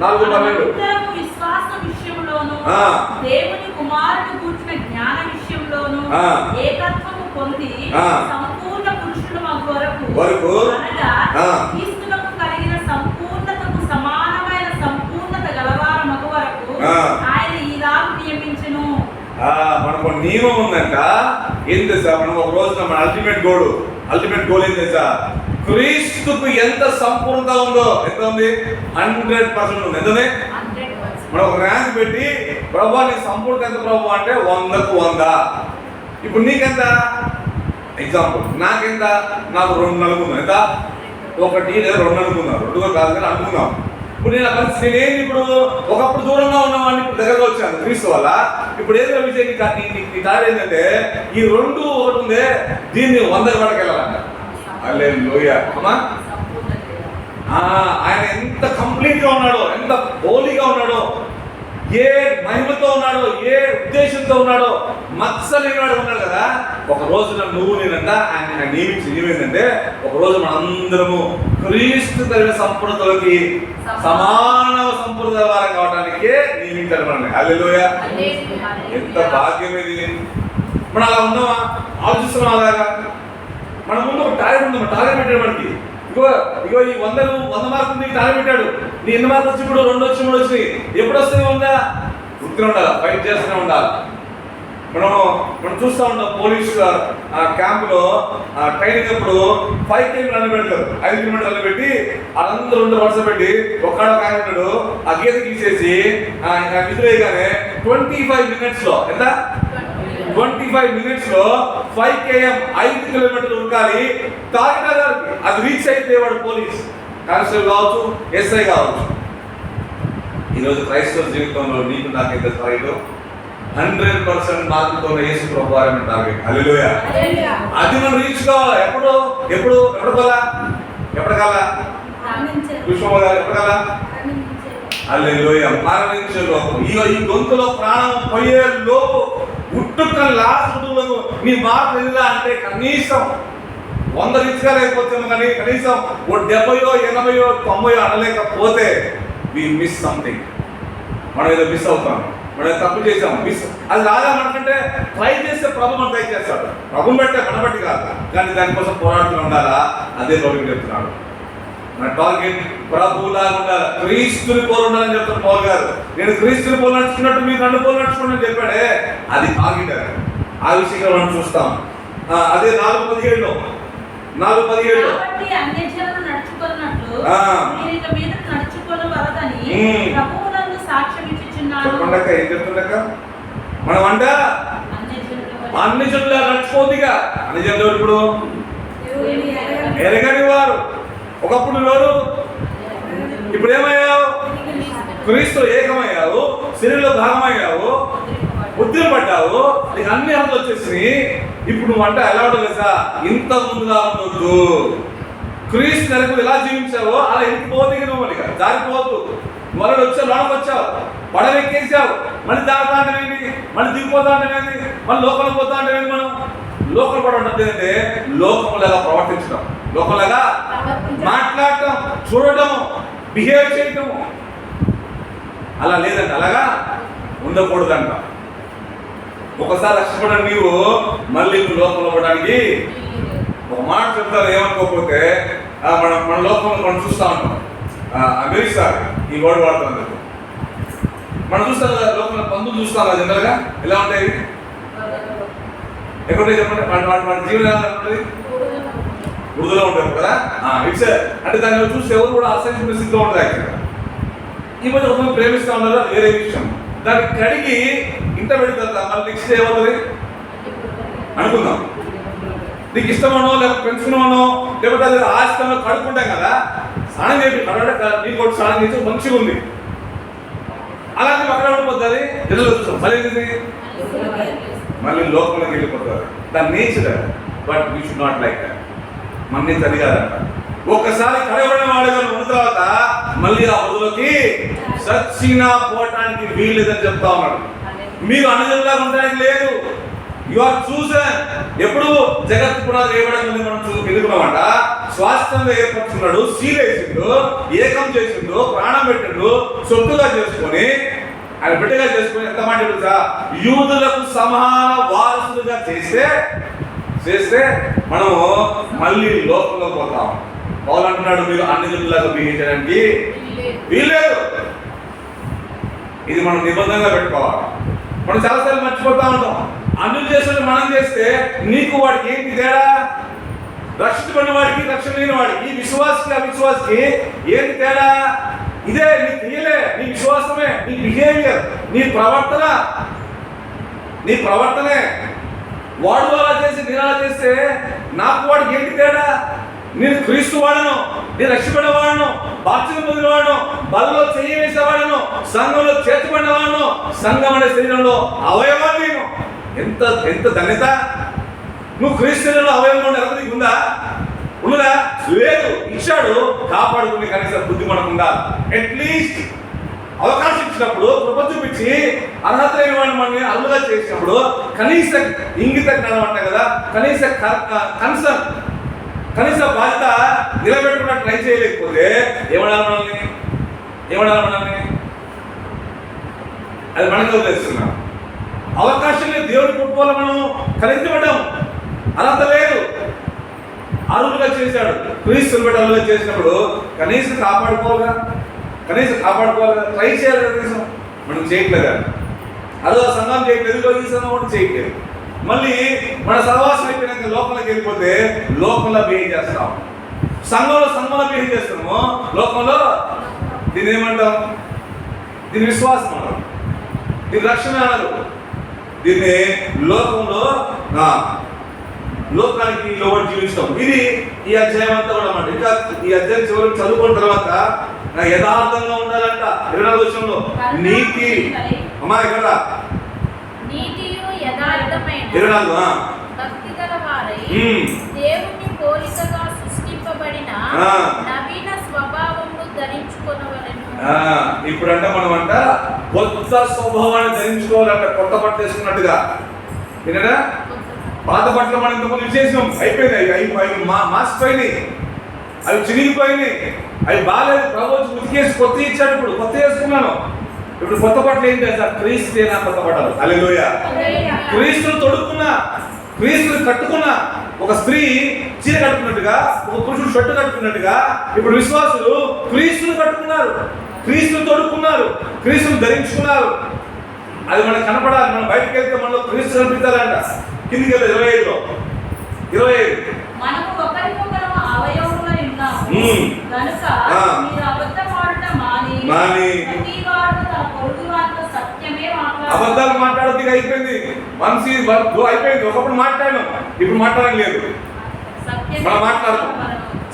4:12 విశ్వాసం విషయంలోను దేవుని కుమారుని కూర్చున్న జ్ఞాన విషయంలోను ఏకత్వము పొంది సంపూర్ణ పురుషుల వరకు అనగా క్రీస్తునకు కలిగిన సంపూర్ణతకు సమానమైన సంపూర్ణత గలవార మగ వరకు ఆయన ఈలాగు నియమించెను. మనకు నియమం ఉందంట. ఏం తెలుసా? మనం ఒక రోజున మన అల్టిమేట్ గోల్ ఏం తెలుసా? క్రీస్తుకు ఎంత సంపూర్ణత ఉందో. ఎంత ఉంది? 100% ఉంది. ఎంతనే? మనం ఒక ర్యాంక్ పెట్టి, ప్రభు నీ సంపూర్ణత ఎంత ప్రభు అంటే 100కు 100. ఇప్పుడు నీకెంత? ఎగ్జాంపుల్ నాకెంత? నాకు 2 అనుకున్నాను. ఎంత? 1 లేదా 2 అనుకున్నాను. 2 కాదు కానీ అనుకున్నాం. ఇప్పుడు నేను పరిస్థితి నేనేంటి? ఇప్పుడు ఒకప్పుడు దూరంగా ఉన్నవాడిని ఇప్పుడు దగ్గరగా వచ్చాను క్రీస్తు వల్ల. ఇప్పుడు ఏదో విషయం నీ దారి ఏంటంటే, ఈ 2 ఒకటి ఉందే, దీన్ని 100 వరకు వెళ్ళాలంట. హల్లెలూయా. అమ్మా, ఆయన ఎంత కంప్లీట్ గా ఉన్నాడో, ఎంత హోలీగా ఉన్నాడో, ఏ మహిమతో ఉన్నాడో, ఏ ఉద్దేశంతో ఉన్నాడో, మత్సలేనివాడు ఉన్నాడు కదా. ఒక రోజున నువ్వు నేనంట ఆయన నియమించింది ఒక రోజు మనందరము క్రీస్తు కలిగిన సంపూర్ణతలోకి సమాన సంపూర్ణ వారం కావడానికి నియమించాడు మనల్ని. హల్లెలూయా. ఎంత భాగ్యం ఇది. మనం అలా ఉన్నామా? ఆలోచిస్తున్నాం. అలాగా మన ముందు ఒక టార్గెట్ ఉంది. టార్గెట్ పెట్టాడు మనకి. ఇగో ఈ 100 మార్కులు నీకు టార్గెట్ పెట్టాడు. నీ ఎన్ని మార్కులు వచ్చి? ఇప్పుడు 2 వచ్చి 3 వచ్చినాయి. ఎప్పుడు వస్తాయి? 100 గుర్తునే ఉండాలి, ఫైట్ చేస్తూనే ఉండాలి. మనం చూస్తూ ఉంటాం పోలీస్ క్యాంపులో ట్రైనింగ్ అప్పుడు 5 కిలోమీటర్లు రన్ పెడతారు. 5 కిలోమీటర్లు రన్ పెట్టి వాళ్ళందరూ 2 వరుస పెట్టి ఒక్కడ ఆయన ఉంటాడు. ఆ గీత గీసేసి విధులేయగానే 25 minutes లో ఎంత? 25 minutes లో 5 km 5 కిలోమీటర్లు ఉరకాలి. టార్గెట్ అది రీచ్ అయితే వాడు పోలీస్ కానిస్టేబుల్ కావచ్చు, ఎస్ఐ కావచ్చు. ఈరోజు క్రైస్తవ జీవితంలో నీకు నాకైతే టార్గెట్ 100% మార్కులతో యేసు ప్రభువు వారి టార్గెట్. హల్లెలూయా. అది మనం రీచ్ కావాలి. ఎప్పటికల్లా ఎప్పటికల్లా హల్లెలూయా. మరణించే లోపు, ఈ గొంతులో ప్రాణం పోయే లోపు, ఉట్టుక లాస్ట్ నీ మార్పు వెళ్ళా అంటే కనీసం 100 రీచ్ లేకపోతే కానీ కనీసం 70, 80, 90 అనలేకపోతే వి మిస్ సంథింగ్. మనం ఏదో మిస్ అవుతాం, మనం తప్పు చేసాం, మిస్. అది రాగా మనకంటే ట్రై చేస్తే ప్రభు మనం ట్రై చేస్తాడు. ప్రభుని బట్టే మనబట్టి కాదు, కానీ దానికోసం పోరాడుతూ ఉండాలా. అదే ప్రభుకి చెప్తున్నాడు. మన టార్గెట్ ప్రభువులాగా ఉండాలి, క్రీస్తుని పోలు ఉండాలని చెప్తారు పౌలు గారు. నేను క్రీస్తుని పోలు నడుచుకున్నట్టు మీరు నన్ను పోలు నడుచుకోండి అని చెప్పాడే, అది టార్గెట్. ఆ విషయంగా మనం చూస్తాం. అదే 4:17 ఏం చెప్తుండక మనం అంట అన్ని జనులు నడుచుకోదిగా. అన్ని జనులు ఇప్పుడు ఎరగని వారు. ఒకప్పుడు ఎవరు? ఇప్పుడు ఏమయ్యావు? క్రీస్తు ఏకమయ్యావు, శరీరంలో భాగమయ్యావు, బుద్ధిని పడ్డావు, నీకు అన్ని హక్కులు వచ్చేసి ఇప్పుడు నువ్వు అంట ఎలా ఉండదు కదా, ఇంత ముందుగా ఉండొద్దు. క్రీస్తు నెలకు ఎలా జీవించావో అలా ఇంటికి పోతే నువ్వు మళ్ళీ జారిపోవద్దు. వాళ్ళు వచ్చావు, లోనకు వచ్చావు, పడవెక్కేసావు, మళ్ళీ దాడుతా అంటేంటి, మళ్ళీ దిగిపోతా అంటేంటి, మళ్ళీ లోపల పోతా అంటేంటి. మనం లోకల్ పడ ఉంటుంది అంటే లోకంలాగా ప్రవర్తించడం, లోకంలాగా మాట్లాడటం, చూడటం, బిహేవ్ చేయటం అలా లేదంట. అలాగా ఉండకూడదంట. ఒకసారి రక్షపడని నీవు మళ్ళీ లోకంలో పడడానికి ఒక మాట చెప్తారు. ఏమనుకోకపోతే మన లోకంలో మనం చూస్తూ ఉంటాం. అమెరికా ఈ వర్డ్ వాడుతుంది. మనం చూస్తాం కదా లోకంలో పందులు చూస్తాం కదా జనరల్ గా ఎలా ఉంటాయి ఎక్కడ చెప్పండి వాటి జీవనం ఎలా ఉంటుంది మృదులో ఉంటాయి కదా ఇట్స్ అంటే దాన్ని చూస్తే ఎవరు కూడా అసహించిన స్థితిలో ఉంటుంది యాక్చువల్గా ఈ మధ్య ఒక ప్రేమిస్తూ ఉన్నారు అది వేరే విషయం దాన్ని కడిగి ఇంట పెడతారు మళ్ళీ నెక్స్ట్ ఏమవుతుంది అనుకుందాం నీకు ఇష్టమనో లేకపోతే పెంచుకున్నామనో లేకపోతే అది ఆశతో కడుక్కుంటాం కదా స్నానం చేసి నీకు కూడా స్నానం చేసి మంచిగా ఉంది అలాంటి అక్కడ ఉండిపోతుంది జనరల్ చూస్తాం మళ్ళీ లోకంలోకి వెళ్ళిపోతారు దాని nature but we should not like that మన అది కాదంట ఒక్కసారి కడగబడిన వాడుగా ఉన్న తర్వాత మళ్ళీ ఆ వదులోకి సచ్చినా పోవటానికి వీల్లేదని చెప్తా ఉన్నాడు మీరు అన్నజనులాగా ఉండడానికి లేదు యు ఆర్ చూసన్ ఎప్పుడు జగత్ పునాది వేయబడం మనం ఎదుగున్నామంట స్వాస్థ్యంగా ఏర్పరుచుకున్నాడు సీలేసిండు ఏకం చేసిండు ప్రాణం పెట్టిండు సొత్తుగా చేసుకొని ఆయన బిడ్డగా చేసుకొని ఎంత మాట తెలుసా యూదులకు సమాన వారసులుగా చేస్తే మనము మళ్ళీ లోకంలో పోతాం పౌలు అంటున్నాడు మీరు అన్ని జనులాగా బిహేవ్ చేయడానికి వీల్లేదు ఇది మనం నిబంధనగా పెట్టుకోవాలి మనం చాలాసార్లు మర్చిపోతా ఉంటాం అన్యులు చేసిన మనం చేస్తే నీకు వాడికి ఏంటి తేడా రక్షించబడిన వాడికి రక్షణ లేని వాడికి విశ్వాసకి అవిశ్వాసకి ఏంటి తేడా ఇదే నీ క్రియలే నీ విశ్వాసమే నీ బిహేవియర్ నీ ప్రవర్తనే వాడు అలా చేసి నేను అలా చేస్తే నాకు వాడికి ఏంటి తేడా నేను క్రీస్తు వాడను నేను రక్షించబడిన వాడను బాప్తిజం పొందిన వాడను బలలో చెయ్యి వేసేవాడను సంఘంలో చేర్చబడిన వాడను సంఘం అనే శరీరంలో అవయవాలు నేను ఎంత ధన్యత నువ్వు క్రీస్తులో అవయవం ఎవరికి ఉందా ఉన్నదా లేదు ఇచ్చాడు కాపాడుకునే కనీస బుద్ధి మనకు ఉండాలి అట్లీస్ట్ అవకాశం ఇచ్చినప్పుడు కృప చూపించి అర్హత లేని వాడిని మనల్ని అల్లుగా చేసినప్పుడు కనీస ఇంగిత జ్ఞానం అంట కదా కనీస బాధ్యత నిలబెట్టుకున్న ట్రై చేయలేకపోతే ఏమడాలి మనల్ని అది మనకు తెలుస్తున్నాం అవకాశం లేదు దేవుడికి పుట్టుకోవాలి మనం కలిగించబడ్డాం అర్హత లేదు అరువులుగా చేశాడు క్రీస్తుని బట్టి అరువుగా చేసినప్పుడు కనీసం కాపాడుకోవాలిగా ట్రై చేయాలి కనీసం మనం చేయట్లేదు అదో సంఘం చేయట్లేదు ఈ సంఘం కూడా చేయట్లేదు మళ్ళీ మన సహవాసం అయిపోయినాక లోకంలోకి వెళ్ళిపోతే లోకంలో బిహేవ్ చేస్తాం సంఘంలో బిహేవ్ చేస్తాము లోకంలో దీన్ని ఏమంటాం దీని విశ్వాసం అన్నారు దీని రక్షణ అన్నారు దీన్ని లోకానికి లోబడి జీవించడం ఇది ఈ అధ్యాయం అంతా కూడా అన్నమాట ఇంకా ఈ అధ్యాయం చివరికి చదువుకున్న తర్వాత యథార్థంగా ఉండాలంట 24వ వచనంలో నీతి అమ్మా ఎక్కడ నీతియు యథార్థమైన 24 భక్తిగల వారై దేవుని పోలికగా సృష్టింపబడిన నవీన స్వభావమును ధరించుకొనవలెను. ఇప్పుడంట మనమంట కొత్త స్వభావాన్ని ధరించుకోవాలంట కొత్త బట్ట వేసుకున్నట్టుగా వినరా పాత బట్టలు మనం ఇంతకుముందు విశేషం అయిపోయినాయి అవి మాసిపోయినాయి అవి చిరిగిపోయినాయి అవి బాగాలేదు ప్రభు ఉతికేసి కొత్త ఇచ్చాడు ఇప్పుడు కొత్త వేసుకున్నాను ఇప్పుడు కొత్త బట్టలు ఏంటి సార్ క్రీస్తు నా కొత్త బట్టలు హల్లెలూయా క్రీస్తును తొడుక్కున్నా క్రీస్తుని కట్టుకున్నా ఒక స్త్రీ చీర కట్టుకున్నట్టుగా ఒక పురుషుడు షర్టు కట్టుకున్నట్టుగా ఇప్పుడు విశ్వాసులు క్రీస్తుని కట్టుకున్నారు క్రీస్తుని తొడుక్కున్నారు క్రీస్తుని ధరించుకున్నారు అది మనకు కనపడాలి మనం బయటకు వెళ్తే మనలో క్రీస్తు కనిపించాలంట కిందికి వెళ్ళి 25 మనము ఒకరికొకరు అవయవములై ఉన్నాము కనుక మీరు అబద్ధమాడుట మాని ప్రతివాడు తన పొరుగువానితో సత్యమే మాట్లాడాలి. అబద్ధాలు మాట్లాడదు అయిపోయింది మనిషి అయిపోయింది ఒకప్పుడు మాట్లాడాను ఇప్పుడు మాట్లాడడం లేదు మనం మాట్లాడతాం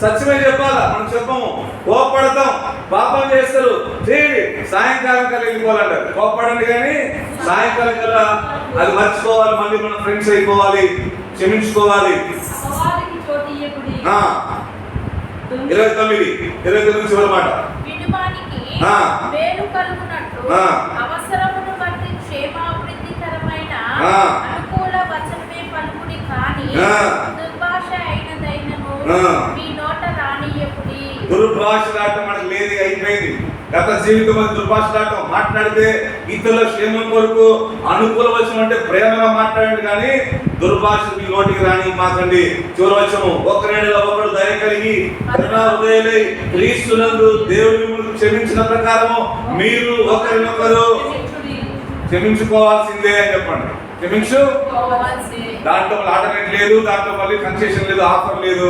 సత్యమే చెప్పాలా మనం చెప్పము కోపడతాం పాపం చేస్తారు చేయండి సాయంకాలం కల్లా వెళ్ళిపోవాలంటారు కోపడండి కానీ సాయంకాలం కల్లా అది మర్చిపోవాలి మళ్ళీ మనం ఫ్రెండ్స్ అయిపోవాలి క్షమించుకోవాలి 29 చివరి మాట మేలు కలుగునట్లు అవసరమును బట్టి క్షేమాభివృద్ధికరమైన అనుకూల వచనమే పలుకుడి కానీ దుర్భాష అయినదైనను మీ నోట రానియకుడి. దుర్భాషలాటం మనకు లేదు అయిపోయింది గత జీవితం దుర్భాషలాటం మాట్లాడితే ఇతరుల క్షేమం కొరకు అనుకూల వచనం అంటే ప్రేమగా మాట్లాడండి కానీ దుర్భాష మీ నోటికి రాని మాకండి. చివరి వచనం ఒకరిలో ఒకడు దయ కలిగి కరుణా హృదయులై క్రీస్తునందు దేవుని క్షమించిన ప్రకారము మీరు ఒకరినొకరు క్షమించుకోవాల్సిందే అని చెప్పండి. పోవాల్సిందే. దాంట్లో ఆల్టర్నేట్ లేదు, దాంట్లో మళ్ళీ కన్సెషన్ లేదు, ఆఫర్ లేదు.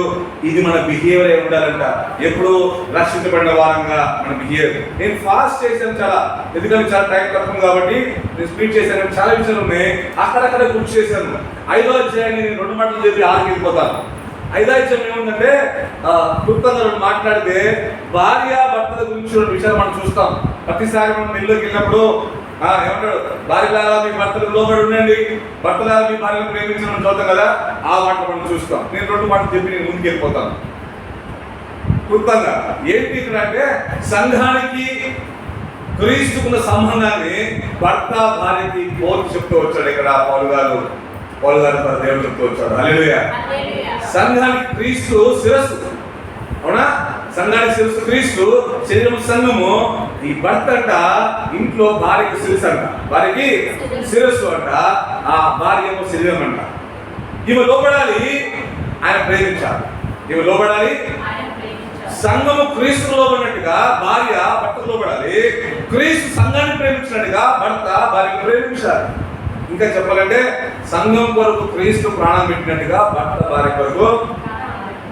ఇది మన బిహేవియర్ అయి ఉండాలంట. ఎప్పుడు రక్షించబడిన వారంగా మన బిహేవియర్. నేను ఫాస్ట్ చేశాను చాలా, ఎందుకంటే చాలా టైం తక్కువ కాబట్టి నేను స్పీడ్ చేశాను. చాలా విషయాలు ఉన్నాయి, అక్కడక్కడ గుర్తు చేశాను. 5వ అధ్యాయాన్ని నేను 2 మాటలు చెప్పి 6కి వెళ్ళిపోతాను. 5వ అధ్యాయం ఏముందంటే క్లుప్తంగా మాట్లాడితే భార్య భర్తల గురించి 2 విషయాలు మనం చూస్తాం. ప్రతిసారి మనం ఇల్లుకి వెళ్ళినప్పుడు ఏమంటాడు, భార్యలారా మీ భర్తలు లోబడి ఉండండి, భర్తలారా మీ భార్యను ప్రేమించడం చూద్దాం కదా. ఆ మాటలు మనం చూస్తాం. నేను 2 మాటలు చెప్పి నేను ముందుకు వెళ్ళిపోతాను క్లుప్తంగా. ఏంటి ఇక్కడ అంటే సంఘానికి క్రీస్తుకున్న సంబంధాన్ని భర్త భార్యకి పోల్చి చెప్తూ వచ్చాడు. ఇక్కడ పౌలు గారు దేవుడు చెప్తూ వచ్చాడు. హల్లెలూయా. హల్లెలూయా. సంఘానికి క్రీస్తు శిరస్సు, అవునా? సంఘానికి శిరస్సు క్రీస్తు, శరీరం సంఘము. ఈ భర్త అంట ఇంట్లో భార్యకి శిరస్సు అంట, భార్యకి శిరస్సు అంట, ఆ భార్య శరీరం అంట. ఈమె లోబడాలి, ఆయన ప్రేమించాలి. ఈమె లోబడాలి, ఆయన ప్రేమించారు. సంఘము క్రీస్తు లోబడినట్టుగా భార్య భర్తకు లోబడాలి. క్రీస్తు సంఘాన్ని ప్రేమించినట్టుగా భర్త భార్యను ప్రేమించాలి. ఇంకా చెప్పాలంటే సంఘం కొరకు క్రీస్తు ప్రాణం పెట్టినట్టుగా భర్త భార్య కొరకు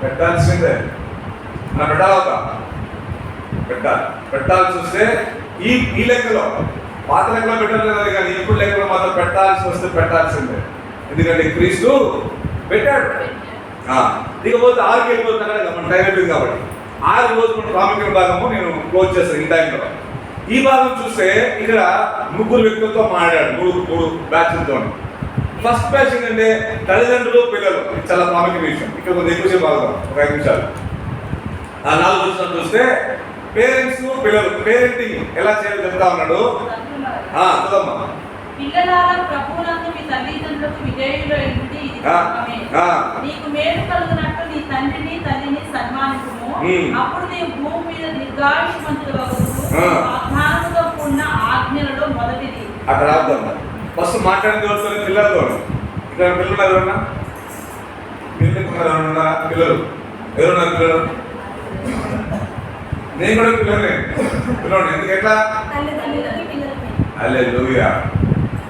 పెట్టాల్సిందే. మనం పెట్టాల్సి వస్తే ఈ లెక్కలో, పాత లెక్కలో పెట్టలేదు కానీ ఇప్పుడు లెక్కలో మాత్రం పెట్టాల్సి వస్తే పెట్టాల్సిందే. ఎందుకంటే క్రీస్తు పెట్టాడు. ఇకపోతే 6కి వెళ్ళిపోతున్నా కదా, మన టైం అయిపోయింది కాబట్టి 6 రోజు ప్రాముఖ్యమైన భాగము నేను క్లోజ్ చేస్తాను ఈ టైంలో. ఈ భాగం చూస్తే ఇక్కడ 3 వ్యక్తులతో మాట్లాడాడు, 3 బ్యాచ్లతో. ఫస్ట్ బ్యాచ్ ఏంటంటే తల్లిదండ్రులు పిల్లలు. ఇది చాలా ప్రాముఖ్యమైన విషయం. ఇక్కడ కొంచెం ఎక్కువసేపు భాగం, ఒక 5 నిమిషాలు. ఆ 4 వచ్చిన చూస్తే పేరెంట్స్ పిల్లలు, పేరెంటింగ్ ఎలా చేయాలో చెప్తా ఉన్నాడు. చదమ్మా. పిల్లలారా ప్రభువునందు మీ తల్లిదండ్రులకు విధేయులై ఉండి ఇది ధర్మమే. నీకు మేలు కలుగునట్టు నీ తండ్రిని తల్లిని సన్మానించుము. అప్పుడు నీవు భూమి మీద దీర్ఘాయుష్మంతుడవగుదువు. వాగ్దానముతో కూడిన ఆజ్ఞలలో మొదటిది. అక్కడ అర్థం ఫస్ట్ మాట్లాడిన ఎవరితో? పిల్లలతో. ఇక్కడ పిల్లలు ఎవరన్నా? పిల్లలు ఎవరున్నారు? పిల్లలు నేను కూడా పిల్లలే. పిల్లలు ఎందుకు ఎట్లా? తల్లిదండ్రులకి పిల్లలకి. హల్లెలూయా.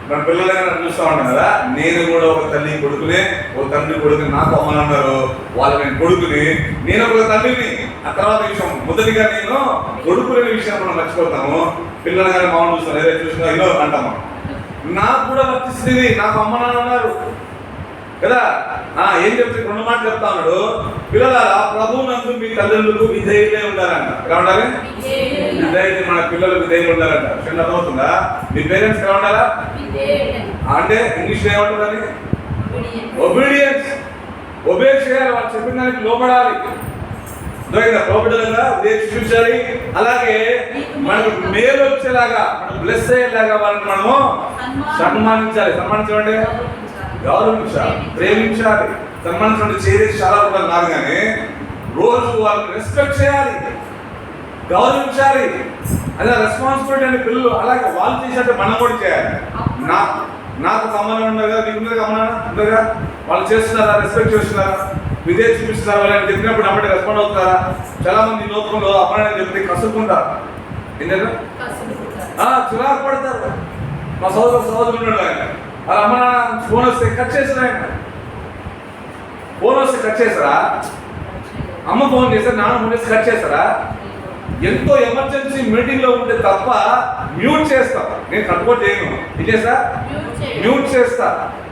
మన పిల్లలైనా చూస్తూ ఉంటాం కదా. నేను కూడా ఒక తల్లి కొడుకునే, ఒక తండ్రి కొడుకుని. నాకు అమ్మని అన్నారు, వాళ్ళు నేను కొడుకుని, నేను ఒక తండ్రిని. ఆ తర్వాత విషయం మొదటిగా నేను కొడుకునే విషయం మనం మర్చిపోతాము. పిల్లలు కానీ మామూలు చూస్తాను, ఏదైతే చూసినా ఇదో అంటాము. నాకు కూడా వర్తిస్తుంది, నాకు అమ్మ నాన్న ఉన్నారు కదా. ఏం చెప్తే 2 మాటలు చెప్తా ఉన్నాడు. పిల్లలారా ప్రభువునందు మీ తల్లిదండ్రులకు విధేయులే ఉండాలంట. ఎలా ఉండాలి? విధేయులు. మన పిల్లలు విధేయులు ఉండాలంట. చిన్న అర్థమవుతుందా? మీ పేరెంట్స్ ఎలా ఉండాలా అంటే ఇంగ్లీష్లో ఏమంటుందని? ఒబీడియన్స్. ఒబే చేయాలి, వాళ్ళు చెప్పిన దానికి లోబడాలి. లోబడాలిగా చూపించాలి. అలాగే మనకు మేలు వచ్చేలాగా, మనకు బ్లెస్ అయ్యేలాగా వాళ్ళని మనము సన్మానించాలి. సన్మానించమంటే గౌరవించాలి, ప్రేమించాలి. సన్మానించడం చేసేది చాలా కూడా కాదు, కానీ రోజు వాళ్ళని రెస్పెక్ట్ చేయాలి, గౌరవించాలి. అదే రెస్పాన్సిబిలిటీ అని పిల్లలు. అలాగే వాళ్ళు చేసినట్టు మనం కూడా చేయాలి. నాకు సమానం ఉన్నారు కదా, మీకు ఉన్నది సమానం ఉండగా వాళ్ళు చేస్తున్నారా? రెస్పెక్ట్ చేస్తున్నారా? విధేయత చూపిస్తున్నారా? వాళ్ళని చెప్పినప్పుడు అమ్మటే రెస్పాండ్ అవుతారా? చాలా మంది లోకంలో అమ్మని చెప్తే కసుకుంటారు. ఏంటంటే చిరాకు పడతారు. మా సోదరుడు ఉన్నాడు, ఆయన వాళ్ళ అమ్మ ఫోన్ వస్తే కట్ చేస్తారు. ఆయన ఫోన్ వస్తే కట్ చేస్తారా? అమ్మ ఫోన్ చేస్తే నాన్న ఫోన్ చేస్తే కట్ చేస్తారా? ఎంతో ఎమర్జెన్సీ మీటింగ్ లో ఉంటే తప్ప మ్యూట్ చేస్తా. నేను కంట్రోల్ చేయను. ఏం చేస్తా? మ్యూట్ చేస్తా.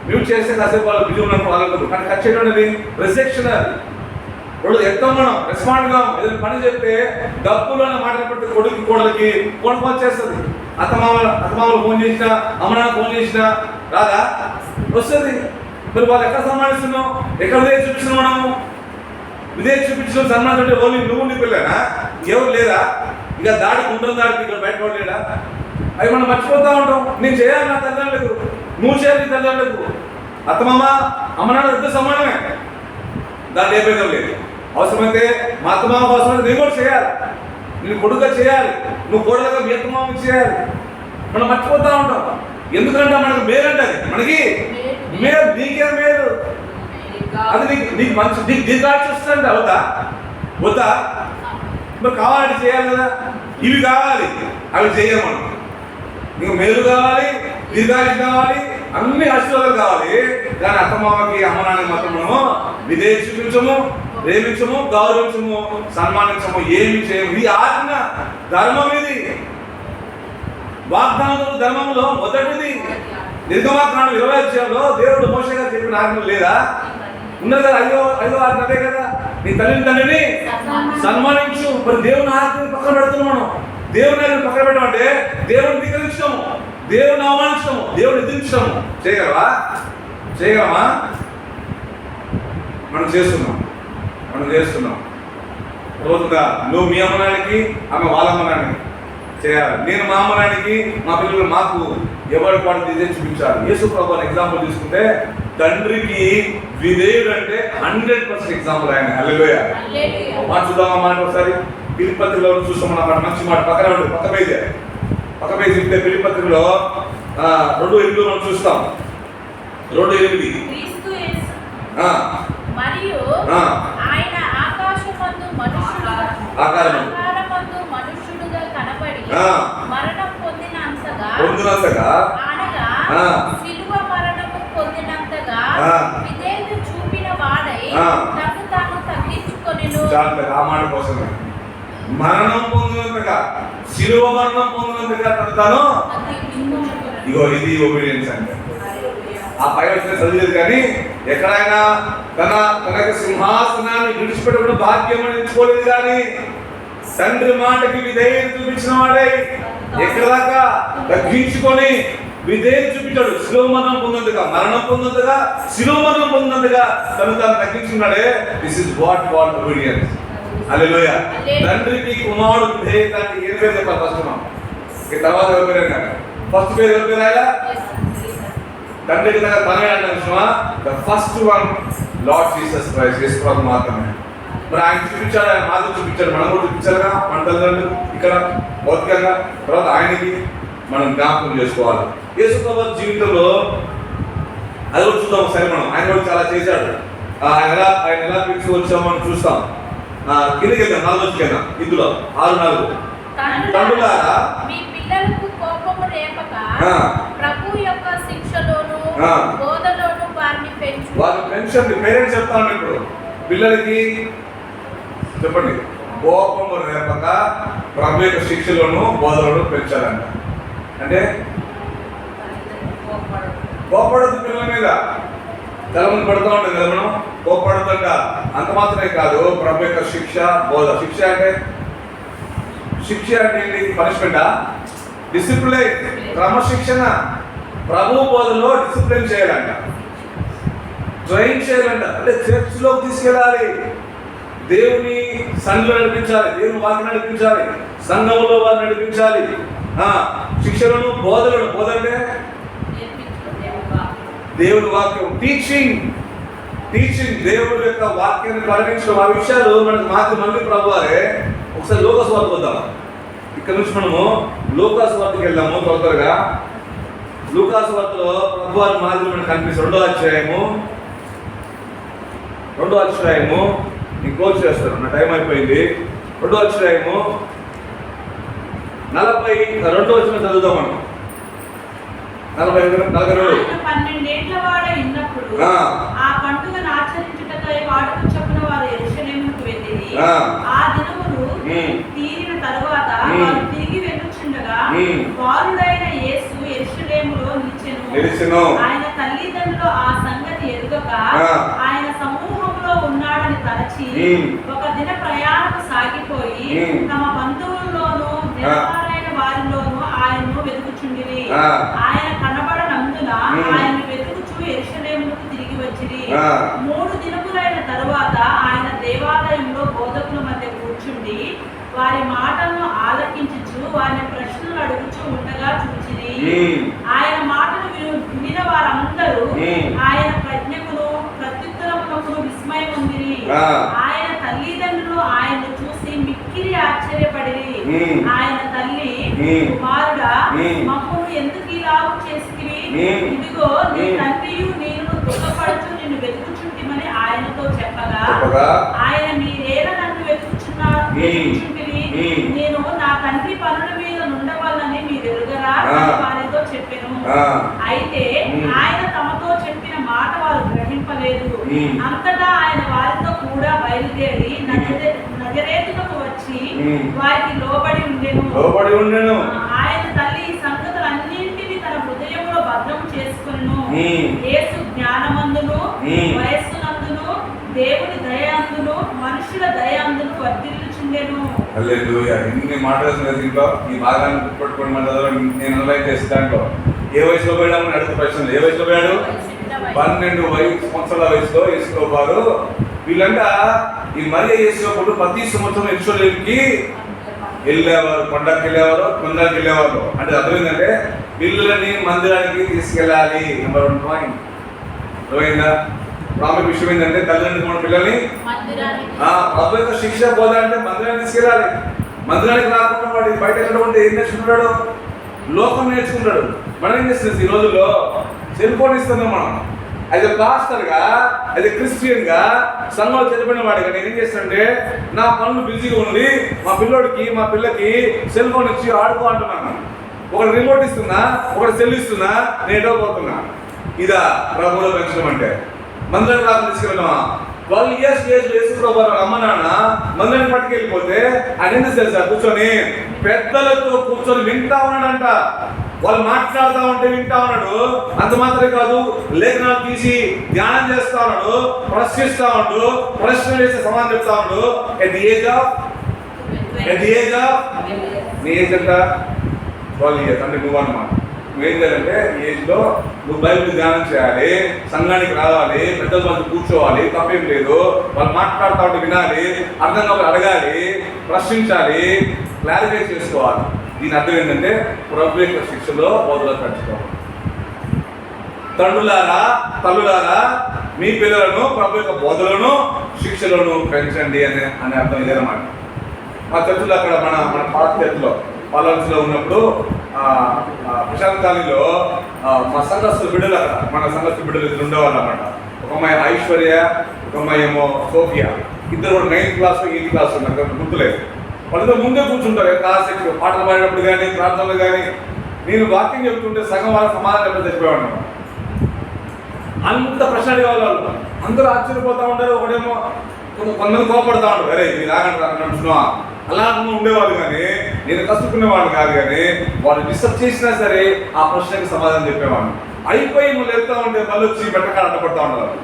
మ్యూట్ చేస్తే కాసేపు వాళ్ళు బిజీ ఉన్నప్పుడు వాళ్ళకు. కానీ కట్ చేయడం అనేది రిజెక్షన్. అది ఇప్పుడు ఎంతో మనం రెస్పాండ్ గా ఏదైనా పని చెప్తే డబ్బులోనే మాట్లాడబట్టి కొడుకు కోడలికి ఫోన్ చేస్తుంది. అత్తమామలు ఫోన్ చేసినా, అమ్మనాన్న ఫోన్ చేసినా రాదా? వస్తుంది. మరి వాళ్ళు ఎక్కడ సన్మానిస్తున్నాం? ఎక్కడ విధేయత చూపిస్తున్నాం? మనము విధేయత చూపించడం సన్మానం అంటే ఓన్లీ నువ్వు నీ పిల్లనా? ఎవరు లేదా? ఇక దాడికి ఉంటుంది, దాడికి ఇక్కడ బయట లేడా? అవి మనం మర్చిపోతూ ఉంటాం. నేను చేయాలి నా తల్లిదండ్రులకు, నువ్వు చేయాలి నీ తల్లిదండ్రులకు. అత్తమామ అమ్మనాన్న ఇద్దరు సమానమే, దాన్ని ఏ భేదం లేదు. అవసరమైతే మా అత్తమామ అవసరమైతే నేను కూడా చేయాలి. నేను కొడుకుగా చేయాలి, నువ్వు కోడలుగా మీ అత్తమామ చేయాలి. మనం మర్చిపోతూ ఉంటాం. ఎందుకంటే మనకు మేలంటే అది, మనకి మేలు, నీకే మేలు. అది నీకు మంచి, నీకు దీర్ఘాయుష్ వస్తుందంటే అవుతా వద్దా? మరి కావాలంటే చేయాలి కదా. ఇవి కావాలి, అవి చేయము. మనం నీకు మేలు కావాలి, దీర్ఘాయుష్ కావాలి, అన్ని ఆశీర్వాదాలు కావాలి. కానీ అత్తమామకి అమ్మ నాన్న మాత్రము విధేయత చూపించము, ప్రేమించము, గౌరవించము, సన్మానించము, ఏమి చేయము. ఇది ఆజ్ఞ, ధర్మం. ఇది వాగ్దానం ధర్మంలో మొదటిది. నిర్గమాకాండం 20వ అధ్యాయంలో దేవుడు మోషే గారు చెప్పిన ఆజ్ఞ లేదా? ఉన్నది కదా. ఐదో ఆజ్ఞ అదే కదా, నీ తండ్రిని సన్మానించు. మరి దేవుని ఆజ్ఞని పక్కన పెడుతున్నాం మనం. దేవుని ఆజ్ఞని పక్కన పెట్టమంటే దేవుని ధిక్కరించడము, దేవుని అవమానించడము, దేవుని ఎదిరించడము. చేయగలమా? మనం చేస్తున్నాం. రోజుగా నువ్వు మీ అమ్మనానికి, ఆమె వాళ్ళ అమ్మనానికి చేయాలి. నేను మా అమ్మనానికి, మా పిల్లలు మాకు ఎవరి పాటు దిదే చూపించాలి. యేసు ప్రభువుని ఎగ్జాంపుల్ తీసుకుంటే తండ్రికి విధేయుడు అంటే 100% ఎగ్జాంపుల్ ఆయన. హల్లెలూయా. మాట చూద్దామా? మాట ఒకసారి ఫిలిప్పీ పత్రికలో చూస్తాం అన్నమాట. మంచి మాట పక్కన ఉండి పక్క పేజీ ఇస్తే ఫిలిప్పీ పత్రికలో 2:8 మనం చూస్తాం. 2:8 క్రీస్తు యేసు మరియు ఆయన ఆకాశమందు మనుష్యుడుగా కనబడి మరణం పొందినంతగా అనగా శిలువ మరణము పొందినంతగా విధేయత చూపిన వాడై తను తాను తగ్గించుకొనెను. ఆ మాట కోసమే మరణం పొందినంతగా, శిలువ మరణం పొందినంతగా తను ఇగో ఇది ఒబీడియన్స్ అంటే. ఆ పై చదివేది కానీ ఎక్కడైనా తనకు సింహాసనాన్ని విడిచిపెట్టడం భాగ్యం అని ఎంచుకోలేదు. కానీ తండ్రి మాటకి విధేయత చూపించిన వాడే ఎక్కడ దాకా తగ్గించుకొని విధేయత చూపించాడు. శిలువ మరణం పొందినందుగా, మరణం పొందినందుగా, శిలువ మరణం పొందినందుగా తను తాను దిస్ ఇస్ వాట్ ఒబీడియన్స్. హల్లెలూయా. తండ్రికి కుమారుడు విధేయత అంటే ఏం పేరు చెప్పాలి? ఫస్ట్ మనం తర్వాత ఎవరి పేరు కానీ ఫస్ట్ పేరు ఎవరి పేరు ఆయన? తండ్రికి దగ్గర తనే అంటున్నా the first one Lord Jesus Christ. యేసు ప్రభు మాత్రమే. మరి ఆయన చూపించాడు, ఆయన మాత్రం చూపించాడు, మనం కూడా చూపించాలిగా. మన తల్లిదండ్రులు ఇక్కడ భౌతికంగా, తర్వాత ఆయనకి మనం జ్ఞాపకం చేసుకోవాలి. యేసు ప్రభు జీవితంలో అది కూడా చూద్దాం ఒకసారి మనం. ఆయన కూడా చాలా చేశాడు. ఆయన ఎలా పిలిచి వచ్చామో మనం చూస్తాం. కిందకి వెళ్దాం, 4 కింద ఇందులో 6:4 తండ్రులారా మీ పిల్లలకు కోపము రేపక ప్రభు యొక్క శిక్షలోను బోధలోను వారిని పెంచండి. పేరెంట్స్ చెప్తాను ఇప్పుడు పిల్లలకి చెప్పండి, కోపము రేపక ప్రభు యొక్క శిక్షలోను బోధలోను పెంచాలంట. అంటే కోపడద్దు పిల్లల మీద. తెలమని పడుతూ ఉంటుంది కదా మనం, కోపడుతుంట. అంత మాత్రమే కాదు, ప్రభు యొక్క శిక్ష, బోధ. శిక్ష అంటే ఏంటి? పనిష్మెంటా? డిసిప్లిన్, క్రమశిక్షణ. ప్రభు బోధలో డిసిప్లిన్ చేయాలంట, ట్రైన్ చేయాలంట. అంటే చర్చ్లోకి తీసుకెళ్ళాలి, దేవుని సంఘంలో నడిపించాలి, దేవుని వాక్యం నడిపించాలి, సంఘంలో వారు నడిపించాలి. శిక్షలను, బోధలను. బోధ అంటే దేవుని వాక్యం, టీచింగ్. దేవుడి యొక్క వాక్యాన్ని ప్రకటించడం. ఆ విషయాలు మనకు మళ్ళీ ప్రభు వారే. ఒకసారి లోకాసు వార్తకు వద్దాం. ఇక్కడ నుంచి మనము లోకాసు వార్తకి వెళ్దాము త్వరగా. లూకాసు వార్తలో ప్రభు వారి మాదిరి మనకు కనిపిస్తుంది. 2వ అధ్యాయము నేను క్లోజ్ చేస్తాను, నా టైం అయిపోయింది. 2వ అధ్యాయము 42వ వచనం చదువుదాం మనం. 42. 12 ఏళ్ల వాడై ఉన్నప్పుడు ఆ పండుగను ఆచరించుటకై వాడుకు చొప్పున వారు యెరూషలేముకు వెళ్ళిరి. ఆ దినములు తీరిన తరువాత వారు తిరిగి వెళ్ళుచుండగా బాలుడైన యేసు యెరూషలేములో నిలిచెను. ఆయన తల్లిదండ్రులు ఆ సంగతి ఎరుగక ఆయన సమూహంలో ఉన్నాడని తలచి ఒక దిన ప్రయాణం సాగిపోయి తమ బంధువుల్లోనూ నిరపారైన వారిలోనూ ఆయన్ను వెతుకుచుండిరి. ఆయన కనబడనందున ఆయన వెతుకుచు యెరూషలేముకు తిరిగి వచ్చిరి. 3 దినములైన తరువాత ఆయన దేవాలయంలో బోధకుల మధ్య కూర్చుండి వారి మాటలను ఆలకించుచు వారిని ప్రశ్నలు అడుగుచూ ఉండగా చూచిరి. ఆయన మాటలు వినిన వారందరూ ఆయన ప్రజ్ఞకును ప్రత్యుత్తరమునకు విస్మయం ఉందిరి. ఆయన తల్లిదండ్రులు ఆయన్ను చూసి మిక్కిలి ఆశ్చర్యపడిరి. ఆయన తల్లి, కుమారుడా, మమ్మల్ని ఎందుకు ఇలాగు చేసితివి? ఇదిగో నీ తండ్రియు నేను దుఃఖపడుచు నిన్ను వెతుకుచుంటిమని ఆయనతో చెప్పగా ఆయన మీరేలా నన్ను వెతుకుచుంటివి? నేను నా తండ్రి పనుల మీద నుండవాలని మీరు ఎరుగరా అని వారితో చెప్పెను. ఆ. అయితే ఆయన తమతో చెప్పిన మాట వారు గ్రహింపలేదు. అంతటా ఆయన వారితో కూడా బయలుదేరి నజరేతునకు వచ్చి వారికి లోబడి ఉండెను. ఆయన తల్లి ఈ సంగతులన్నింటినీ తన హృదయంలో భద్రం చేసుకొనెను. యేసు జ్ఞానమందును వయస్సునందును దేవుని దయాందును మనుషుల దయాందును వర్ధిల్లుచుండెను. హల్లెలూయా. ఇన్ని మాటలు దీంట్లో ఈ భాగాన్ని గుర్తుపెట్టుకోండి. మన నేను అనలైజ్ చేసే దాంట్లో ఏ వయసులో పోయాడని అడుగుతూ ప్రశ్న. ఏ వయసులో పోయాడు? 12 సంవత్సరాల వయసులో యేసు వారు వీళ్ళంతా ఈ మరియ యేసు ప్రతి సంవత్సరం యెరూషలేముకి వెళ్ళేవారు, కొండకి వెళ్ళేవారు, కొండకి వెళ్ళేవారు. అంటే అర్థం ఏంటంటే పిల్లలని మందిరానికి తీసుకెళ్ళాలి. నెంబర్ 1 పాయింట్ అర్థమైందా? ప్రాముఖ్య విషయం ఏంటంటే తల్లిదండ్రులు మన పిల్లల్ని ప్రభు యొక్క శిక్ష పోదాలంటే మందిరానికి తీసుకెళ్ళాలి. మందిరానికి రాకుండా వాడు బయట ఎక్కడ ఉంటే ఏం నేర్చుకుంటాడు? లోకం నేర్చుకుంటాడు. మనం ఏం చేస్తుంది ఈ రోజుల్లో? సెల్ ఫోన్ ఇస్తున్నాం మనం. అయితే పాస్టర్గా, అయితే క్రిస్టియన్గా, సంఘంలో చనిపోయిన వాడిగా నేను ఏం చేస్తానంటే నా పనులు బిజీగా ఉండి మా పిల్లకి సెల్ ఫోన్ ఇచ్చి ఆడుకో అంటున్నాను. ఒకటి రిమోట్ ఇస్తున్నా, ఒకటి సెల్ ఇస్తున్నా, నేను ఎటో పోతున్నా. ఇదా ప్రభువులో పెంచడం అంటే? మందిరానికి రాకుండా తీసుకెళ్ళామా? 12 years ఏజ్ యేసుప్రభు అమ్మ నాన్న మందిరానికి పట్టుకెళ్ళిపోతే ఆయన ఏం తెలుసా? కూర్చొని పెద్దలతో కూర్చొని వింటా ఉన్నాడంట. వాళ్ళు మాట్లాడుతూ ఉంటే వింటా ఉన్నాడు. అంత మాత్రమే కాదు, లేఖనాలు తీసి ధ్యానం చేస్తా ఉన్నాడు, ప్రశ్నిస్తా ఉండు, ప్రశ్నలు వేస్తే సమాధానం చెప్తా ఉండు. ఎట్ ది ఏజ్ ఆఫ్ నీ ఏజ్ ఎంత? 12 years. అంటే నువ్వు అన్నమాట. నువ్వేం చేయాలంటే ఈ ఏజ్లో నువ్వు బైబిల్ ధ్యానం చేయాలి, సంఘానికి రావాలి, పెద్దల మధ్య కూర్చోవాలి, తప్పేం లేదు. వాళ్ళు మాట్లాడుతూ ఉంటే వినాలి, అర్థం కావాలి అడగాలి, ప్రశ్నించాలి, క్లారిఫై చేసుకోవాలి. దీని అర్థం ఏంటంటే ప్రభు యొక్క శిక్షలో బోధలు పెంచుకోవాలి. తండ్రులారా, తల్లులారా, మీ పిల్లలను ప్రభు యొక్క బోధలను శిక్షలను పెంచండి అనే అర్థం ఇదన్నమాట. మా చర్చలో అక్కడ మన పాత చర్చలో పాలనలో ఉన్నప్పుడు ప్రశాంత్ కాలనీలో మా సంఘస్థుల బిడ్డలు, అక్కడ మన సంఘస్థుల బిడ్డలు ఇద్దరు ఉండేవాళ్ళు అన్నమాట. ఒక అమ్మాయి ఐశ్వర్య, ఒక అమ్మాయి ఏమో సోఫియా. ఇద్దరు కూడా 9th క్లాస్ 8th క్లాస్ ఉన్నారు, గుర్తులేదు. వాళ్ళతో ముందే కూర్చుంటారు క్లాస్ పాటలు పాడేటప్పుడు కానీ ప్రార్థనలు కానీ. నేను వాక్యం చెప్తుంటే సగం వాళ్ళ సమాధానం చెప్పి చెప్పేవాడు. అంత ప్రశ్న అడిగేవాళ్ళు వాళ్ళు. అందరూ ఆశ్చర్యపోతూ ఉంటారు. ఒకడేమో కొంతమంది కోపడుతూ ఉంటారు, అరే మీరు ఆగంటున్నా అలా ఉండేవాళ్ళు. కానీ నేను కసుకునేవాళ్ళు కాదు. కానీ వాళ్ళు డిస్టర్బ్ చేసినా సరే ఆ ప్రశ్నకి సమాధానం చెప్పేవాళ్ళు. అయిపోయి మళ్ళీ వెళ్తూ ఉంటే మళ్ళీ వచ్చి బెట్టకాడ అడ్డపడతా ఉంటారు.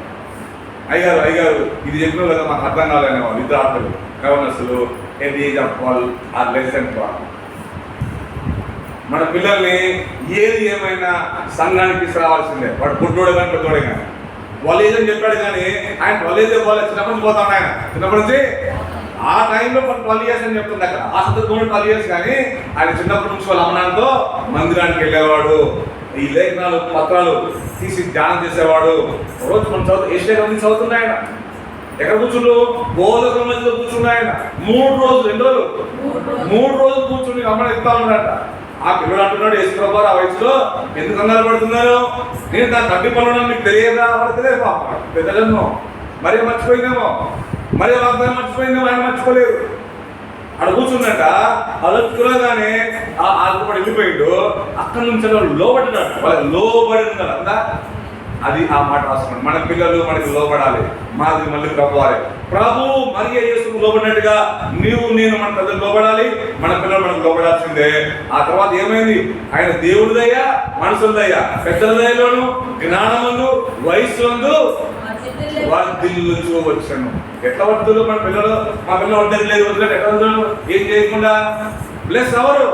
అయ్యారు ఇది చెప్పిన కదా మాకు అర్థం కాలేనేవాళ్ళు. ఇద్దరు ఆటలు గవర్నర్స్లు at the age of 12 or less than 12. మన పిల్లల్ని ఏది ఏమైనా సంఘానికి తీసుకురావాల్సిందే. వాడు పుట్టోడే కానీ పెద్దోడే కానీ. వాళ్ళు ఏదని చెప్పాడు కానీ ఆయన 12 years పోలే, చిన్నప్పటి నుంచి పోతా ఉన్నాయి. ఆయన చిన్నప్పటి నుంచి ఆ టైంలో 12 years అని చెప్తుంది అక్కడ. ఆ సందర్భంలో 12 years. కానీ ఆయన చిన్నప్పటి నుంచి వాళ్ళ అమ్మనాన్నతో మందిరానికి వెళ్ళేవాడు. ఈ లేఖనాలు పత్రాలు తీసి ధ్యానం చేసేవాడు. రోజు మనం ఏషియా నుంచి చదువుతుంది ఆయన. ఎక్కడ కూర్చుండు? బోధకుల మధ్యలో కూర్చుండు ఆయన. 3 రోజులు 2 రోజులు కూర్చుని అమ్మని ఇస్తా ఉన్నాడట. ఆ పిల్లడు అంటున్నాడు, యేసుప్రభు ఆ వయసులో ఎందుకు కంగారు పడుతున్నారు? నేను దాన్ని తగ్గి పనున్నాను, మీకు తెలియదా? వాళ్ళకి తెలియదు. పెద్దలను మరీ మర్చిపోయిందేమో, మరీ వాగ్దానం మర్చిపోయిందేమో, ఆయన మర్చిపోలేదు. అక్కడ కూర్చున్నట అలొచ్చుకోగానే ఆకుపడి వెళ్ళిపోయిండు. అక్కడి నుంచి లోబడినాడు. వాళ్ళకి లోబడి ఉన్నారు అంతా. అది ఆ మాట రాసుకున్నాడు. మన పిల్లలు మనకి లోబడాలి, మాది మళ్ళీ ప్రభువారే. ప్రభు మరియ యేసుకు లోబడినట్టుగా నేను మన పెద్దలు లోబడాలి, మన పిల్లలు మనకు లోబడాల్సిందే. ఆ తర్వాత ఏమైంది? ఆయన దేవుడిదయ్యా, మనుషులదయ్యా. పెద్దల దయలోను, జ్ఞానమందు, వయస్సులందు వర్ధిల్లుచూ వచ్చాను. ఎట్లా వర్ధులు? మా పిల్లలు వద్దలేదు, వదిలేదు. ఎట్లా వద్దు? ఏం చేయకుండా బ్లెస్ అవరు.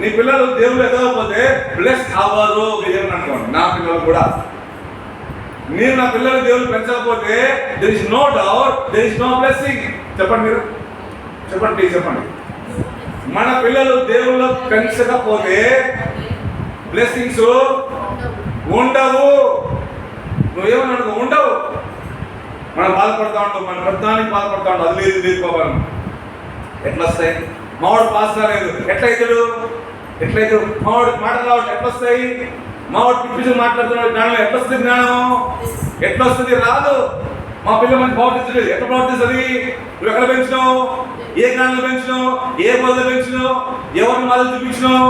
నీ పిల్లలు దేవుడు ఎదగకపోతే బ్లెస్ అవరు. విజయం అనుకోండి. నా పిల్లలు కూడా నేను నా పిల్లలు దేవుడు పెంచకపోతే there is no doubt, there is no blessing. చెప్పండి మీరు, చెప్పండి ప్లీజ్ చెప్పండి. మన పిల్లలు దేవుళ్ళు పెంచకపోతే బ్లెస్సింగ్స్ ఉండవు. నువ్వేమని అనుకో, ఉండవు. మనం బాధపడతా ఉంటాం, మన ప్రధానికి బాధపడతా ఉంటాం. అది లేదు లేదు బాబా. ఎట్లా వస్తాయి? మావాడు పాస్ రాలేదు, ఎట్లయితాడు? మావాడు మాటలు రావడం ఎట్లా వస్తాయి? మావాడు పిచ్చి మాట్లాడుతున్నాడు, జ్ఞానం ఎట్లా వస్తుంది? జ్ఞానం ఎట్లా వస్తుంది? రాదు. మా పిల్లలు మంచి ప్రవర్తించలేదు. ఎట్లా ప్రవర్తిస్తుంది? నువ్వు ఎక్కడ పెంచినావు? ఏ జ్ఞానంలో పెంచినావు? ఏ బోధలో పెంచినావు? ఎవరిని మొదలు చూపించినావు?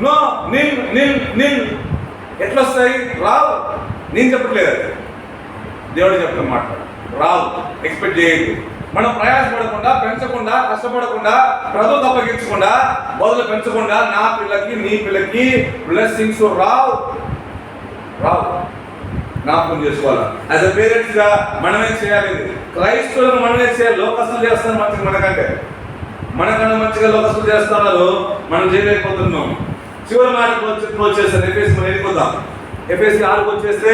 నో నిల్ నిల్ నిల్ ఎట్లా వస్తాయి? రావు. నేను చెప్పట్లేదు, అది దేవుడు చెప్తున్న మాట. రావు, ఎక్స్పెక్ట్ చేయదు. మనం ప్రయాసపడకుండా, పెంచకుండా, కష్టపడకుండా, ప్రభుత్వం అప్పగించకుండా, బదులు పెంచకుండా నా పిల్లకి నీ పిల్లకి బ్లెస్సింగ్స్ రావు. జ్ఞాపకం చేసుకోవాలి. యాజ్ అ పేరెంట్స్ గా మనమే చేయాలి. క్రైస్తవులను మనమే చేయాలి. లోకస్తులు చేస్తారు మంచిగా, మనకన్నా మంచిగా లోకస్తులు చేస్తున్నారు, మనం చేయలేకపోతున్నాం. చివరి మాటకు వచ్చేస్తారు. ఎఫ్ఎస్సి మనం వెళ్ళిపోతాం. ఎఫ్ఎస్సి 6కు వచ్చేస్తే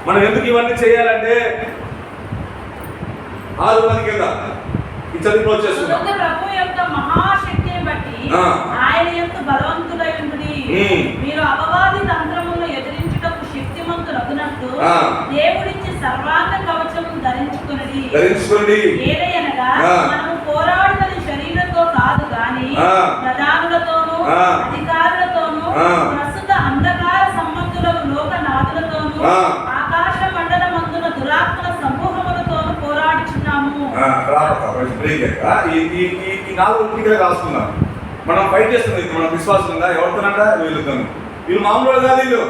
మనం ఎందుకు ఇవన్నీ చేయాలంటే 6 కింద ఈ చదువు వచ్చేస్తున్నాం. ప్రభు యొక్క మహాశక్తిని బట్టి ఆయన యొక్క బలవంతులై ఉండి మీరు అపవాది తంత్రములను ఎదిరించుటకు శక్తిమంతులగునట్టు దేవుడిచ్చి సర్వాంగ కవచమును ధరించుకుని ఏదైనగా మనము పోరాడుతున్నది శరీరంతో కాదు గాని ప్రధానులతోనూ అధికారులతోనూ ప్రస్తుత అంధకార సంబంధులకు లోకనాథులతోనూ ఆకాశ మండలమందున దురాత్మల సమూహములతోనూ పోరాడుచున్నాము. ఈ 4 రాసుకున్నాం. మనం ఫైట్ చేస్తున్నాం. ఇప్పుడు మన విశ్వాసం ఉందా? ఎవరితోనంట? వీళ్ళు మామూలు కాదు. వీళ్ళు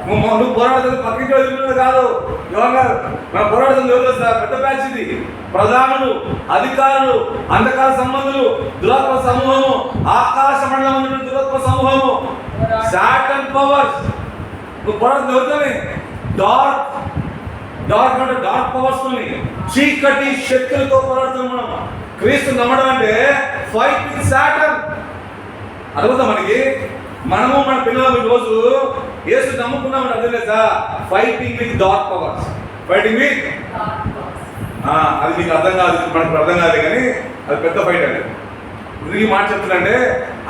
నువ్వు పోరాడుతుంది పక్కకి కాదు. మనం పోరాడుతుంది ఎవరు? పెద్ద బ్యాచ్ ఇది. ప్రధానులు, అధికారులు, అంధకార సంబంధులు, దురాత్మ సమూహము, ఆకాశ మండలం దురాత్మ సమూహము, సాటన్ పవర్స్. నువ్వు పోరాడుతుంది ఎవరితోనే? డార్క్ అంటే డార్క్ పవర్స్ తోని, చీకటి శక్తులతో పోరాడుతున్నాం. మనం క్రీస్తు నమ్మడం అంటే ఫైట్ విత్ సాటన్. అర్థమవుతా మనకి? మనము మన పిల్లలు ఈరోజు యేసు నమ్ముకున్నామని అర్థం లేదా? Fighting with dark powers. Fighting with అది మీకు అర్థం కాదు, మనకు అర్థం కాదు, కానీ అది పెద్ద ఫైట్ అండి. ఇది మాట చెప్తుందంటే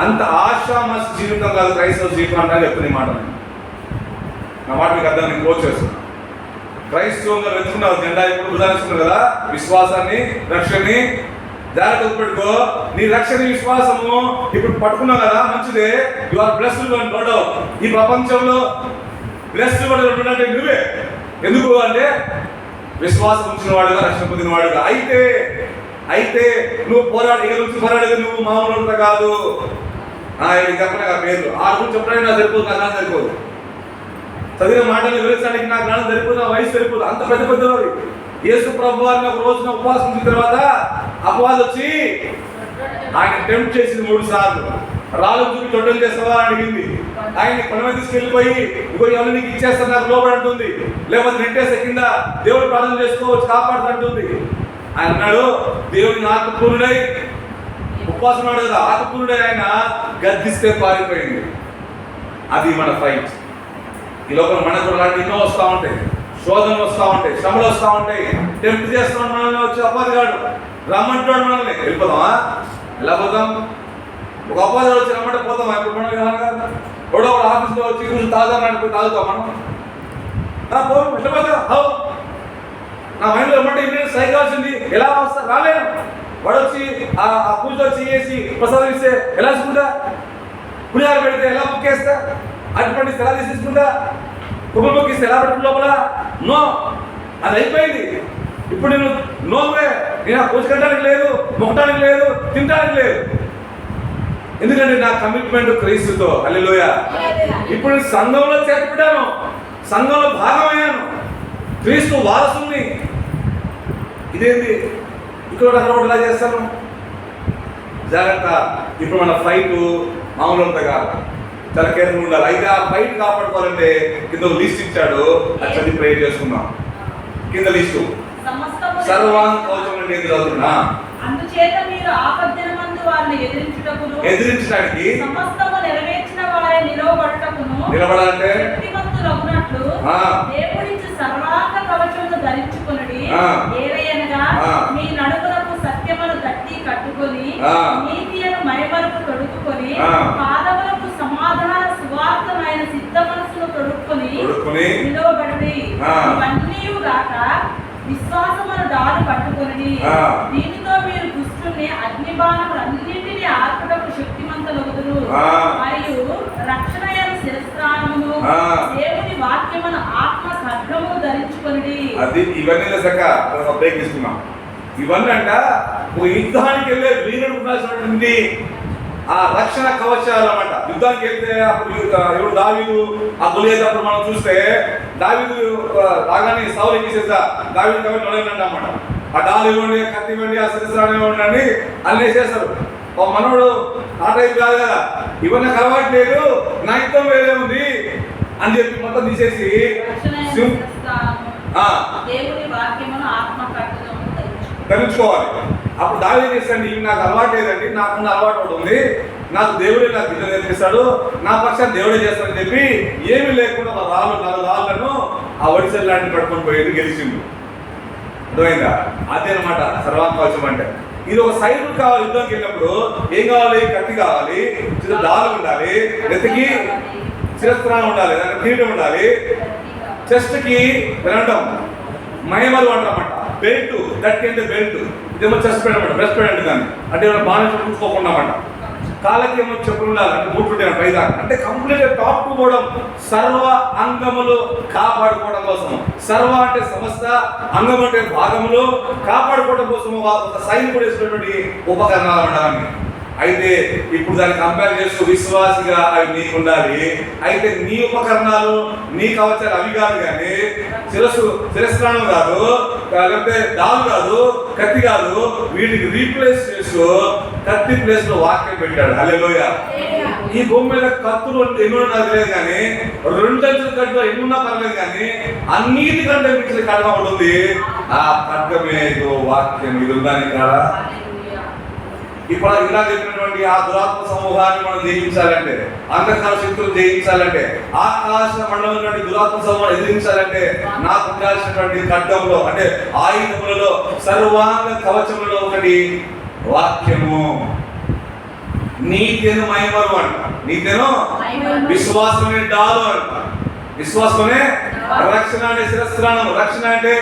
అంత ఆశామాస జీవితం కాదు క్రైస్తవ జీవితం అంటే చెప్తున్న మాట. నా మాట మీకు అర్థం, నేను కోచ్ చేస్తున్నాను. క్రైస్తవంగా వెతుకున్నావు జెండా ఇప్పుడు ఉదాహరిస్తున్నారు కదా, విశ్వాసాన్ని, రక్షణని జాగ్రత్త పెట్టుకో. నీ రక్షణ విశ్వాసము ఇప్పుడు పట్టుకున్నావు కదా, మంచిదే. You are blessed and God. ఈ ప్రపంచంలో బ్లెస్డ్ అంటే నువ్వే. ఎందుకు అంటే విశ్వాసం ఉంచిన వాడుగా, రక్షణ పొందిన వాడుగా. అయితే నువ్వు ఇక నుంచి పోరాడేది నువ్వు మామూలు కాదు. చెప్పలే ఆ పేర్లు 6 చెప్పడానికి నాకు సరిపోదు, నాకు జ్ఞానం సరిపోదు. చదివిన మాటలు వివరించడానికి నాకు జ్ఞానం సరిపోదు, నా వయసు సరిపోదు. అంత పెద్ద పెద్దవారు. యేసు ప్రభు వారిని ఒక రోజున ఉపవాసం ఉంచిన తర్వాత అపవాది వచ్చి ఆయన టెంప్ట్ చేసింది 3 సార్లు. రాళ్ళు చూపి తొట్టలు చేస్తావా అని అడిగింది. ఆయన్ని కొండ మీద తీసుకెళ్ళిపోయి ఇగో ఎవరు నీకు ఇచ్చేస్తాను, నాకు లోపల అంటుంది. లేకపోతే నెట్టేస్తే కింద దేవుడు ప్రార్థన చేసుకోవచ్చు, కాపాడుతుంటుంది. ఆయన అన్నాడు, దేవుడిని ఆత్మపూర్ణుడై ఉపవాసం ఉన్నాడు కదా, ఆత్మపూర్ణుడై ఆయన గద్దిస్తే పారిపోయింది. అది మన ఫైట్. ఈ లోపల మనకు లాంటి ఎన్నో వస్తూ ఉంటాయి, శోధనలు వస్తూ ఉంటాయి, శ్రమలు వస్తూ ఉంటాయి, టెంప్ట్ చేస్తూ మనల్ని వచ్చి అపవాదిగాడు రమ్మంటాడు. మనల్ని వెళ్ళిపోతామా? ఎలా పోతాం? ఒక అపవాదిగాడు వచ్చి రమ్మంటే పోతామా? ఇప్పుడు మనం ఎవడో ఒక ఆఫీస్లో వచ్చి కొంచెం తాగుతామని తాగుతాం మనం. ఎట్లా పోతాం? నా మైండ్లో ఏమంటే ఇండియన్ సైకాల్సింది ఎలా వస్తా రాలేను. వాడు వచ్చి ఆ పూజ వచ్చి చేసి ప్రసాదం ఇస్తే ఎలా తీసుకుంటా? పులిహార పెడితే ఎలా ముక్కేస్తా? అటు పండిస్తే ఎలా తీసుకుంటా? కుటుంబ ముక్కిస్తే ఎలా పెట్టు లోపల? నో, అది అయిపోయింది. ఇప్పుడు నేను నోవే, నేను ఆ పూజ కట్టడానికి లేదు, మొక్కడానికి లేదు, తినడానికి లేదు. ఎందుకంటే నా కమిట్మెంట్ క్రీస్తుతో. హల్లెలూయా. ఇప్పుడు సంఘంలో చేర్చబడ్డాను, సంఘంలో భాగమయ్యాను, క్రీస్తు వారసుని. ఇదేంటి ఇక్కడ అక్కడ ఎలా చేస్తాను? జాగ్రత్త. ఇప్పుడు మన ఫైట్ మామూలు అంతా కాదు, చాలా కేర్ఫుల్ ఉండాలి. అయితే ఆ ఫైట్ కాపాడుకోవాలంటే కింద లిస్ట్ ఇచ్చాడు, అది చదివి ప్రే చేసుకున్నాం. కింద లిస్టు సర్వాంగ కవచం అంటే ఏది చదువుతున్నా? అందుచేత మీరు ఆపద్దినమందు వారిని ఎదిరించడానికి సమస్తము నెరవేర్చిన వారే నిలబడాలంటే శక్తిమంతులగునట్లు దేవుడిచ్చి సర్వాంగ కవచమును ధరించుకొనుడి. ఏలయనగా మీ నడుములకు సత్యమును గట్టి కట్టుకొని, నీతియను మైమరుపు తొడుక్కుని, పాదములకు సమాధాన సువార్తమైన సిద్ధ మనసును తొడుక్కుని నిలవబడి, ఇవన్నీ గాక విశ్వాసమును దారి పట్టుకొని, దీనితో మీరు దుష్టుని అగ్నిబాణములన్నింటినీ ఆర్పుటకు శక్తిమంతులగుదురు. మరియు రక్షణయైన శిరస్త్రాణమును, దేవుని వాక్యమును ఆత్మ ఖడ్గమును ధరించుకొనిడి. అది ఇవన్నీ బ్రేక్ ఇస్తున్నాం. ఇవన్నీ అంట ఒక యుద్ధానికి వెళ్ళే వీరుడు ఉండాల్సినటువంటి ఆ రక్షణ కవచాలు అన్నమాట. యుద్ధానికి వెళ్తే అప్పుడు ఎవరు దావీదు ఆ గొలియాతప్పుడు మనం చూస్తే దావీదు రాగానే సౌలు ఏం చేసేస్తా దావీదు కాబట్టి నడవండి అన్నమాట. ఆ డాలు ఇవ్వండి, కత్తి ఇవ్వండి, ఆ శిరస్త్రాలు ఇవ్వండి అని అన్నీ చేస్తారు. ఒక మనోడు ఆ టైప్ కాదు కదా, ఇవన్నీ అలవాటు లేదు, నా యుద్ధం వేరే ఉంది అని చెప్పి మొత్తం తీసేసి దేవుని వాక్యమును ఆత్మ కట్టుదము ధరించుకోవాలి. అప్పుడు దావీదు చేస్తాండి, ఇవి నాకు అలవాటు లేదండి, నాకున్న అలవాటు ఒకటి ఉంది, నాకు దేవుడే నాకు యుద్ధం నేర్పిస్తాడు, నా పక్షాన్ని దేవుడే చేస్తాడని చెప్పి ఏమీ లేకుండా నాలుగు రాళ్ళను ఆ ఒడిసెల్ లాంటి పట్టుకొని పోయేది గెలిచిండు. అర్థమైందా? అదే అనమాట సర్వాంకవచం అంటే. ఇది ఒక సైనికుడు కావాలి. యుద్ధంకి వెళ్ళినప్పుడు ఏం కావాలి? కత్తి కావాలి, దాలు ఉండాలి, నెత్తికి శిరస్త్రాణం ఉండాలి, దానికి కిరీటం ఉండాలి, చెస్ట్ కి వినడం మయమలు అంటారన్నమాట. బెల్ట్, గట్టి అంటే బెల్ట్, ఇదేమో చెస్ట్ పెయింట్ అనమాట, బ్రెస్ట్ పెయింట్ కానీ అంటే బాగా చూసుకోకుండా అన్నమాట. కాళ్ళకి ఏమో చెప్పులు ఉండాలి, అంటే బూట్లు ఉంటాయి పైదా, అంటే కంప్లీట్ టాప్ టు పోవడం, సర్వ అంగములు కాపాడుకోవడం కోసం. సర్వ అంటే సమస్త, అంగం అంటే భాగములు కాపాడుకోవడం కోసం ఒక సైనికుడు వేసినటువంటి ఉపకరణాలు ఉండాలని. అయితే ఇప్పుడు దాన్ని కంపేర్ చేస్తూ విశ్వాసిగా అవి నీకు ఉండాలి. అయితే నీ ఉపకరణాలు, నీ కవచాలు అవి కాదు, కానీ శిరస్త్రాణం కాదు, లేకపోతే దాలు కాదు, కత్తి కాదు, వీటికి రీప్లేస్ చేస్తూ కత్తి ప్లేస్ లో వాక్యం పెట్టాడు. హల్లెలూయా. ఈ భూమి మీద కత్తులు ఎన్నో నాకు లేదు, కానీ రెండంచుల కట్టులో ఎన్నున్నా పర్లేదు, కానీ అన్నిటికంటే మించిన కట్ట ఉంటుంది. ఆ ఖడ్గమే వాక్యం. ఇది ఉందని కాదా? ఇప్పుడు ఇలా చెప్పినటువంటి ఆ దురాత్మ సమూహాన్ని మనం జయించాలంటే, అంధకార శక్తులు జయించాలంటే, ఆకాశ మండలం దురాత్మ సమూహాన్ని ఎదిరించాలంటే నాకు ఉండాల్సినటువంటి ఖడ్గంలో అంటే ఆయుధములలో సర్వాంగ కవచములలో ఒకటి వాక్యము. నీతిను మహిమలు అంట. నీతిను విశ్వాసమే డాలు అంట. విశ్వాసమే రక్షణ అంటే శిరస్త్రాణం. రక్షణ అంటే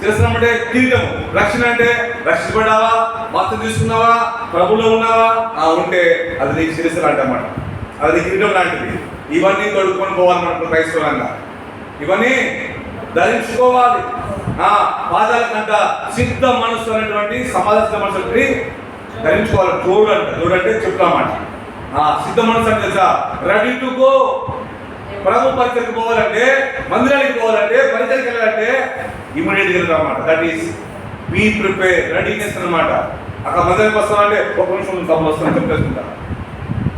శిరస్త్రాణం అంటే కిరీటము. రక్షణ అంటే రక్షించబడ్డావా, మత్తు తీసుకున్నావా, ప్రభులో ఉన్నావా, ఉంటే అది నీకు శిరస్సు లాంటన్నమాట, అది కిరీటం లాంటిది. ఇవన్నీ తొడుక్కొని పోవాలి మనకు క్రైస్తవులంగా, ఇవన్నీ ధరించుకోవాలి. పాదాల కంట సిద్ధ మనస్సు అనేటువంటి సమాజ మనసుని ధరించుకోవాలి. చూడంటే చెప్తామాట. సిద్ధ మనసు అంటే రెడీ టు గో. ప్రభు పరిచయకు పోవాలంటే, మందిరానికి పోవాలంటే, పరిచయకి వెళ్ళాలంటే ఇమీడియట్గా వెళ్తామన్నమాట. That is be prepare, readiness అనమాట. అక్కడ మందిరానికి వస్తామంటే ఒక నిమిషం తమ్ముడు వస్తాను చెప్పేసుకుంటా,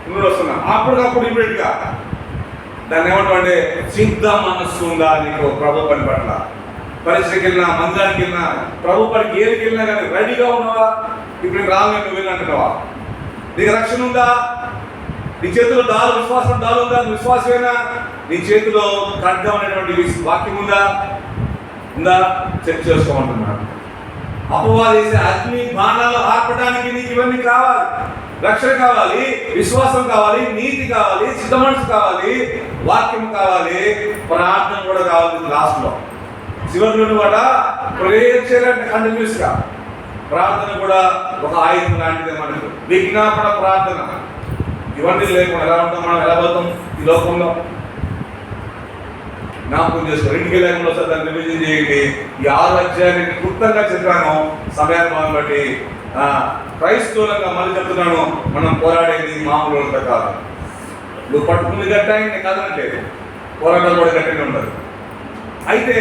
ఇప్పుడు వస్తున్నా, అప్పటికప్పుడు ఇమీడియట్గా దాన్ని ఏమంటామంటే సిద్ధ మనస్సు ఉందా నీకు ప్రభు పని పట్ల. పరిచయకి వెళ్ళినా, మందిరానికి వెళ్ళినా, ప్రభు పనికి ఏరికి వెళ్ళినా కానీ రెడీగా ఉన్నావా? ఇప్పుడు రాను నువ్వు వెళ్ళంటున్నావా? నీకు రక్షణ ఉందా? నీ చేతిలో దాలు, విశ్వాసం దాలు ఉందా? విశ్వాసమేనా? నీ చేతిలో ఖడ్గం అనేటువంటి వాక్యం ఉందా? చెక్ చేసుకోమంటున్నాడు. అపవాది చేసే అగ్ని బాణాలు ఆర్పడానికి నీకు ఇవన్నీ కావాలి. రక్షణ కావాలి, విశ్వాసం కావాలి, నీతి కావాలి, సిద్ధ మనసు కావాలి, వాక్యం కావాలి, ప్రార్థన కూడా కావాలి. లాస్ట్ లో చివరిలో కూడా ప్రేయర్ చేయాలంటే కంటిన్యూస్ గా ప్రార్థన కూడా ఒక ఆయుధం లాంటిదే మనకు. విజ్ఞాపన ప్రార్థన, ఇవన్నీ లేకుండా ఎలా ఉంటాం మనం? ఎలా పోతాం ఈ లోకంలో? జ్ఞాపకం చేసుకో. ఇంటికి లేకుండా సార్ దాన్ని రివిజన్ చేయండి. ఈ 6 అధ్యాయాన్ని క్లుప్తంగా చెప్పాను సమయాన్ని బట్టి. క్రైస్తవులంగా మళ్ళీ చెప్తున్నాను, మనం పోరాడేది మామూలు కాదు. నువ్వు పట్టుకుని గట్టాయి నేను కదనట్లేదు, పోరాటం కూడా గట్టిగా ఉండదు. అయితే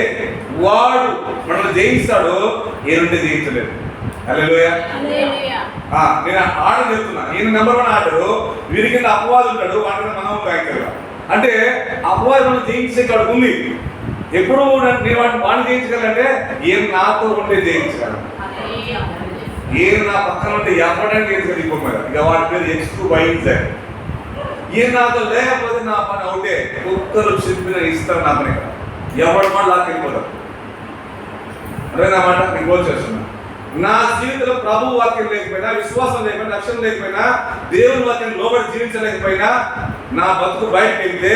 వాడు మనల్ని జయిస్తాడు, ఏనుంటే జయించలేదు. హల్లెలూయా. నేను ఆర్డర్ చెప్తున్నా, ఈయన నెంబర్ 1 ఆర్డరు. వీరి కింద అపవాదు ఉంటాడు, వాటి మనం బ్యాంకర్గా. అంటే అపవాదు మనం జయించే కాడు ఉంది. ఎప్పుడు నేను వాడిని జయించగలంటే ఏం నాతో ఉంటే జయించగలను, ఏం నా పక్కన ఉంటే ఎవరైనా జయించగలి. ఇక వాడి పేరు X2Y Z. ఏం నాతో లేకపోతే నా పని అవుతే కుక్కలు చెప్పిన ఇస్తారు నా పని. ఎవరి మాట లాక్కెళ్ళిపోతారు. అదే నా మాట నేను గోల్ చేస్తున్నా. నా జీవితంలో ప్రభు వాక్యం లేకపోయినా, విశ్వాసం లేకపోయినా, రక్షణ లేకపోయినా, దేవుని వాక్యం లోబడి జీవించలేకపోయినా, నా బతుకు బయటకు వెళ్తే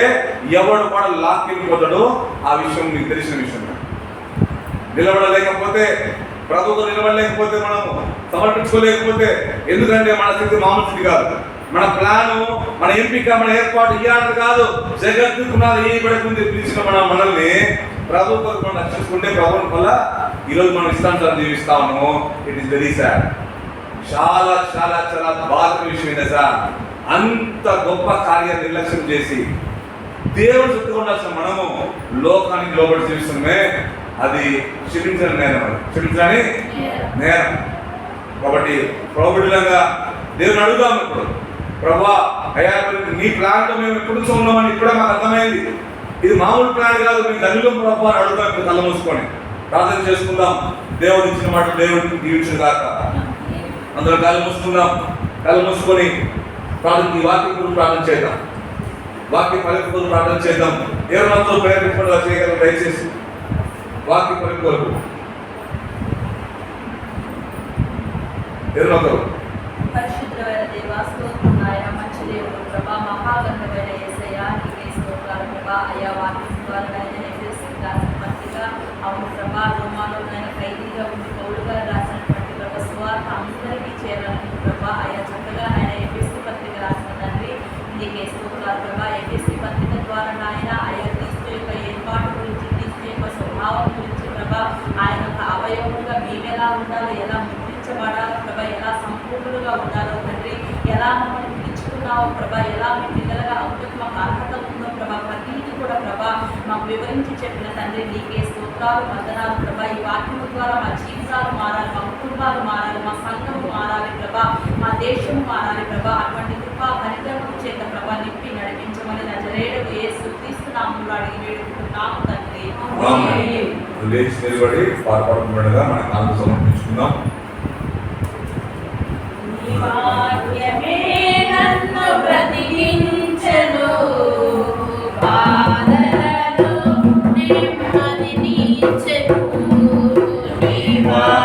ఎవడు కూడా లాక్కెళ్ళిపోతాడు. ఆ విషయం మీకు తెలిసిన విషయం. నిలబడలేకపోతే, ప్రభుత్వం నిలబడలేకపోతే, మనము సమర్పించుకోలేకపోతే, ఎందుకంటే మన స్థితి మామూలు స్థితి కాదు. మన ప్లాను, మన ఎంపిక, మన ఏర్పాటు ఇయ్యాలని కాదు. జగత్తుకు ఏ పడకుంది పిలిచిన మనల్ని ప్రభు కొరకు మనం రక్షించుకుంటే ప్రభుత్వం వల్ల ఈరోజు మనం ఇష్టానుసారం జీవిస్తా ఉన్నాము. It is very sad. చాలా చాలా చాలా బాధ విషయం సార్. అంత గొప్ప కార్యాన్ని నిర్లక్ష్యం చేసి దేవుడు చుట్టూ ఉండాల్సిన మనము లోకానికి లోబడి జీవిస్తున్నామే, అది క్షమించని నేరం, అది క్షమించని నేరం. కాబట్టి ప్రభుడిలంగా దేవుని అడుగుదాం ఇప్పుడు, ప్రభా అయ్యా నీ ప్లాన్లో మేము ఎప్పుడు ఉన్నామని ఇప్పుడే మాకు అర్థమైంది, ఇది మామూలు ప్లాన్ కాదు, మేము ధనులం ప్రభా అని అడుగుదాం. ఇప్పుడు కళ్ళ మూసుకొని ప్రార్థన చేసుకుందాం. దేవుడు ఇచ్చిన మాట దేవుడికి దీవించిన కాక అందరూ కళ్ళు మూసుకుందాం. కళ్ళు మూసుకొని ప్రార్థన, ఈ వాక్యం కొరకు ప్రార్థన చేద్దాం, వాక్య పలికి కొరకు ప్రార్థన చేద్దాం. ఎవరితో ప్రయత్నించకుండా చేయగలం దయచేసి వాక్య పలికి కొరకు ఎవరితో పరిశుద్ధమైన దేవా, స్తోత్రం నాయన, మంచి దేవుడు ప్రభా, మహాగణమైన యేసయ్యా, నీకే స్తోత్రాలు ప్రభా. అయ్యా వాక్యం ద్వారా నాయన ఎఫెసీయులకు రాసిన పత్రిక, అవును ప్రభా, రోమాలోనైనా ఖైదీగా ఉండి పౌలుగా రాసినటువంటి ప్రభా సువార్త అందరికీ చేరాలని ప్రభా. అయ్యా చక్కగా ఆయన ఎఫెసీ పత్రిక రాసిన తండ్రి, నీకే స్తోత్రాలు ప్రభా. ఎఫెసీ పత్రిక ద్వారా నాయన అయ్యా క్రీస్తు యొక్క ఏర్పాటు గురించి, క్రీస్తు యొక్క స్వభావం గురించి ప్రభా, ఆయన యొక్క అవయవముగా మేము ఎలా ఉండాలో, ఎలా ముద్రించబడాలో ప్రభా, ఎలా సంపూర్ణులుగా ఉండాలో తండ్రి, ఎలా మమ్మల్ని పిలుచుకున్నావు ప్రభా, ఎలా మీ పిల్లలుగా అవుతుంది మాకు అర్హత ఉందో ప్రభా, ప్రతిదీ కూడా ప్రభా మాకు వివరించి చెప్పిన తండ్రి, నీకే స్తోత్రాలు వందనాలు ప్రభా. ఈ వాక్యం ద్వారా మా జీవితాలు మారాలి, మా కుటుంబాలు మారాలి, మా సంఘము మారాలి ప్రభా, మా దేశం మారాలి ప్రభా. అటువంటి కృపా కనికరము చేత ప్రభా నింపి నడిపించమని నజరేయుడగు యేసు క్రీస్తు నామములో అడిగి వేడుకుంటున్నాము తండ్రి. లేచి నిలబడి పాల్పడుతుండగా మన కాళ్ళు సమర్పించుకుందాం.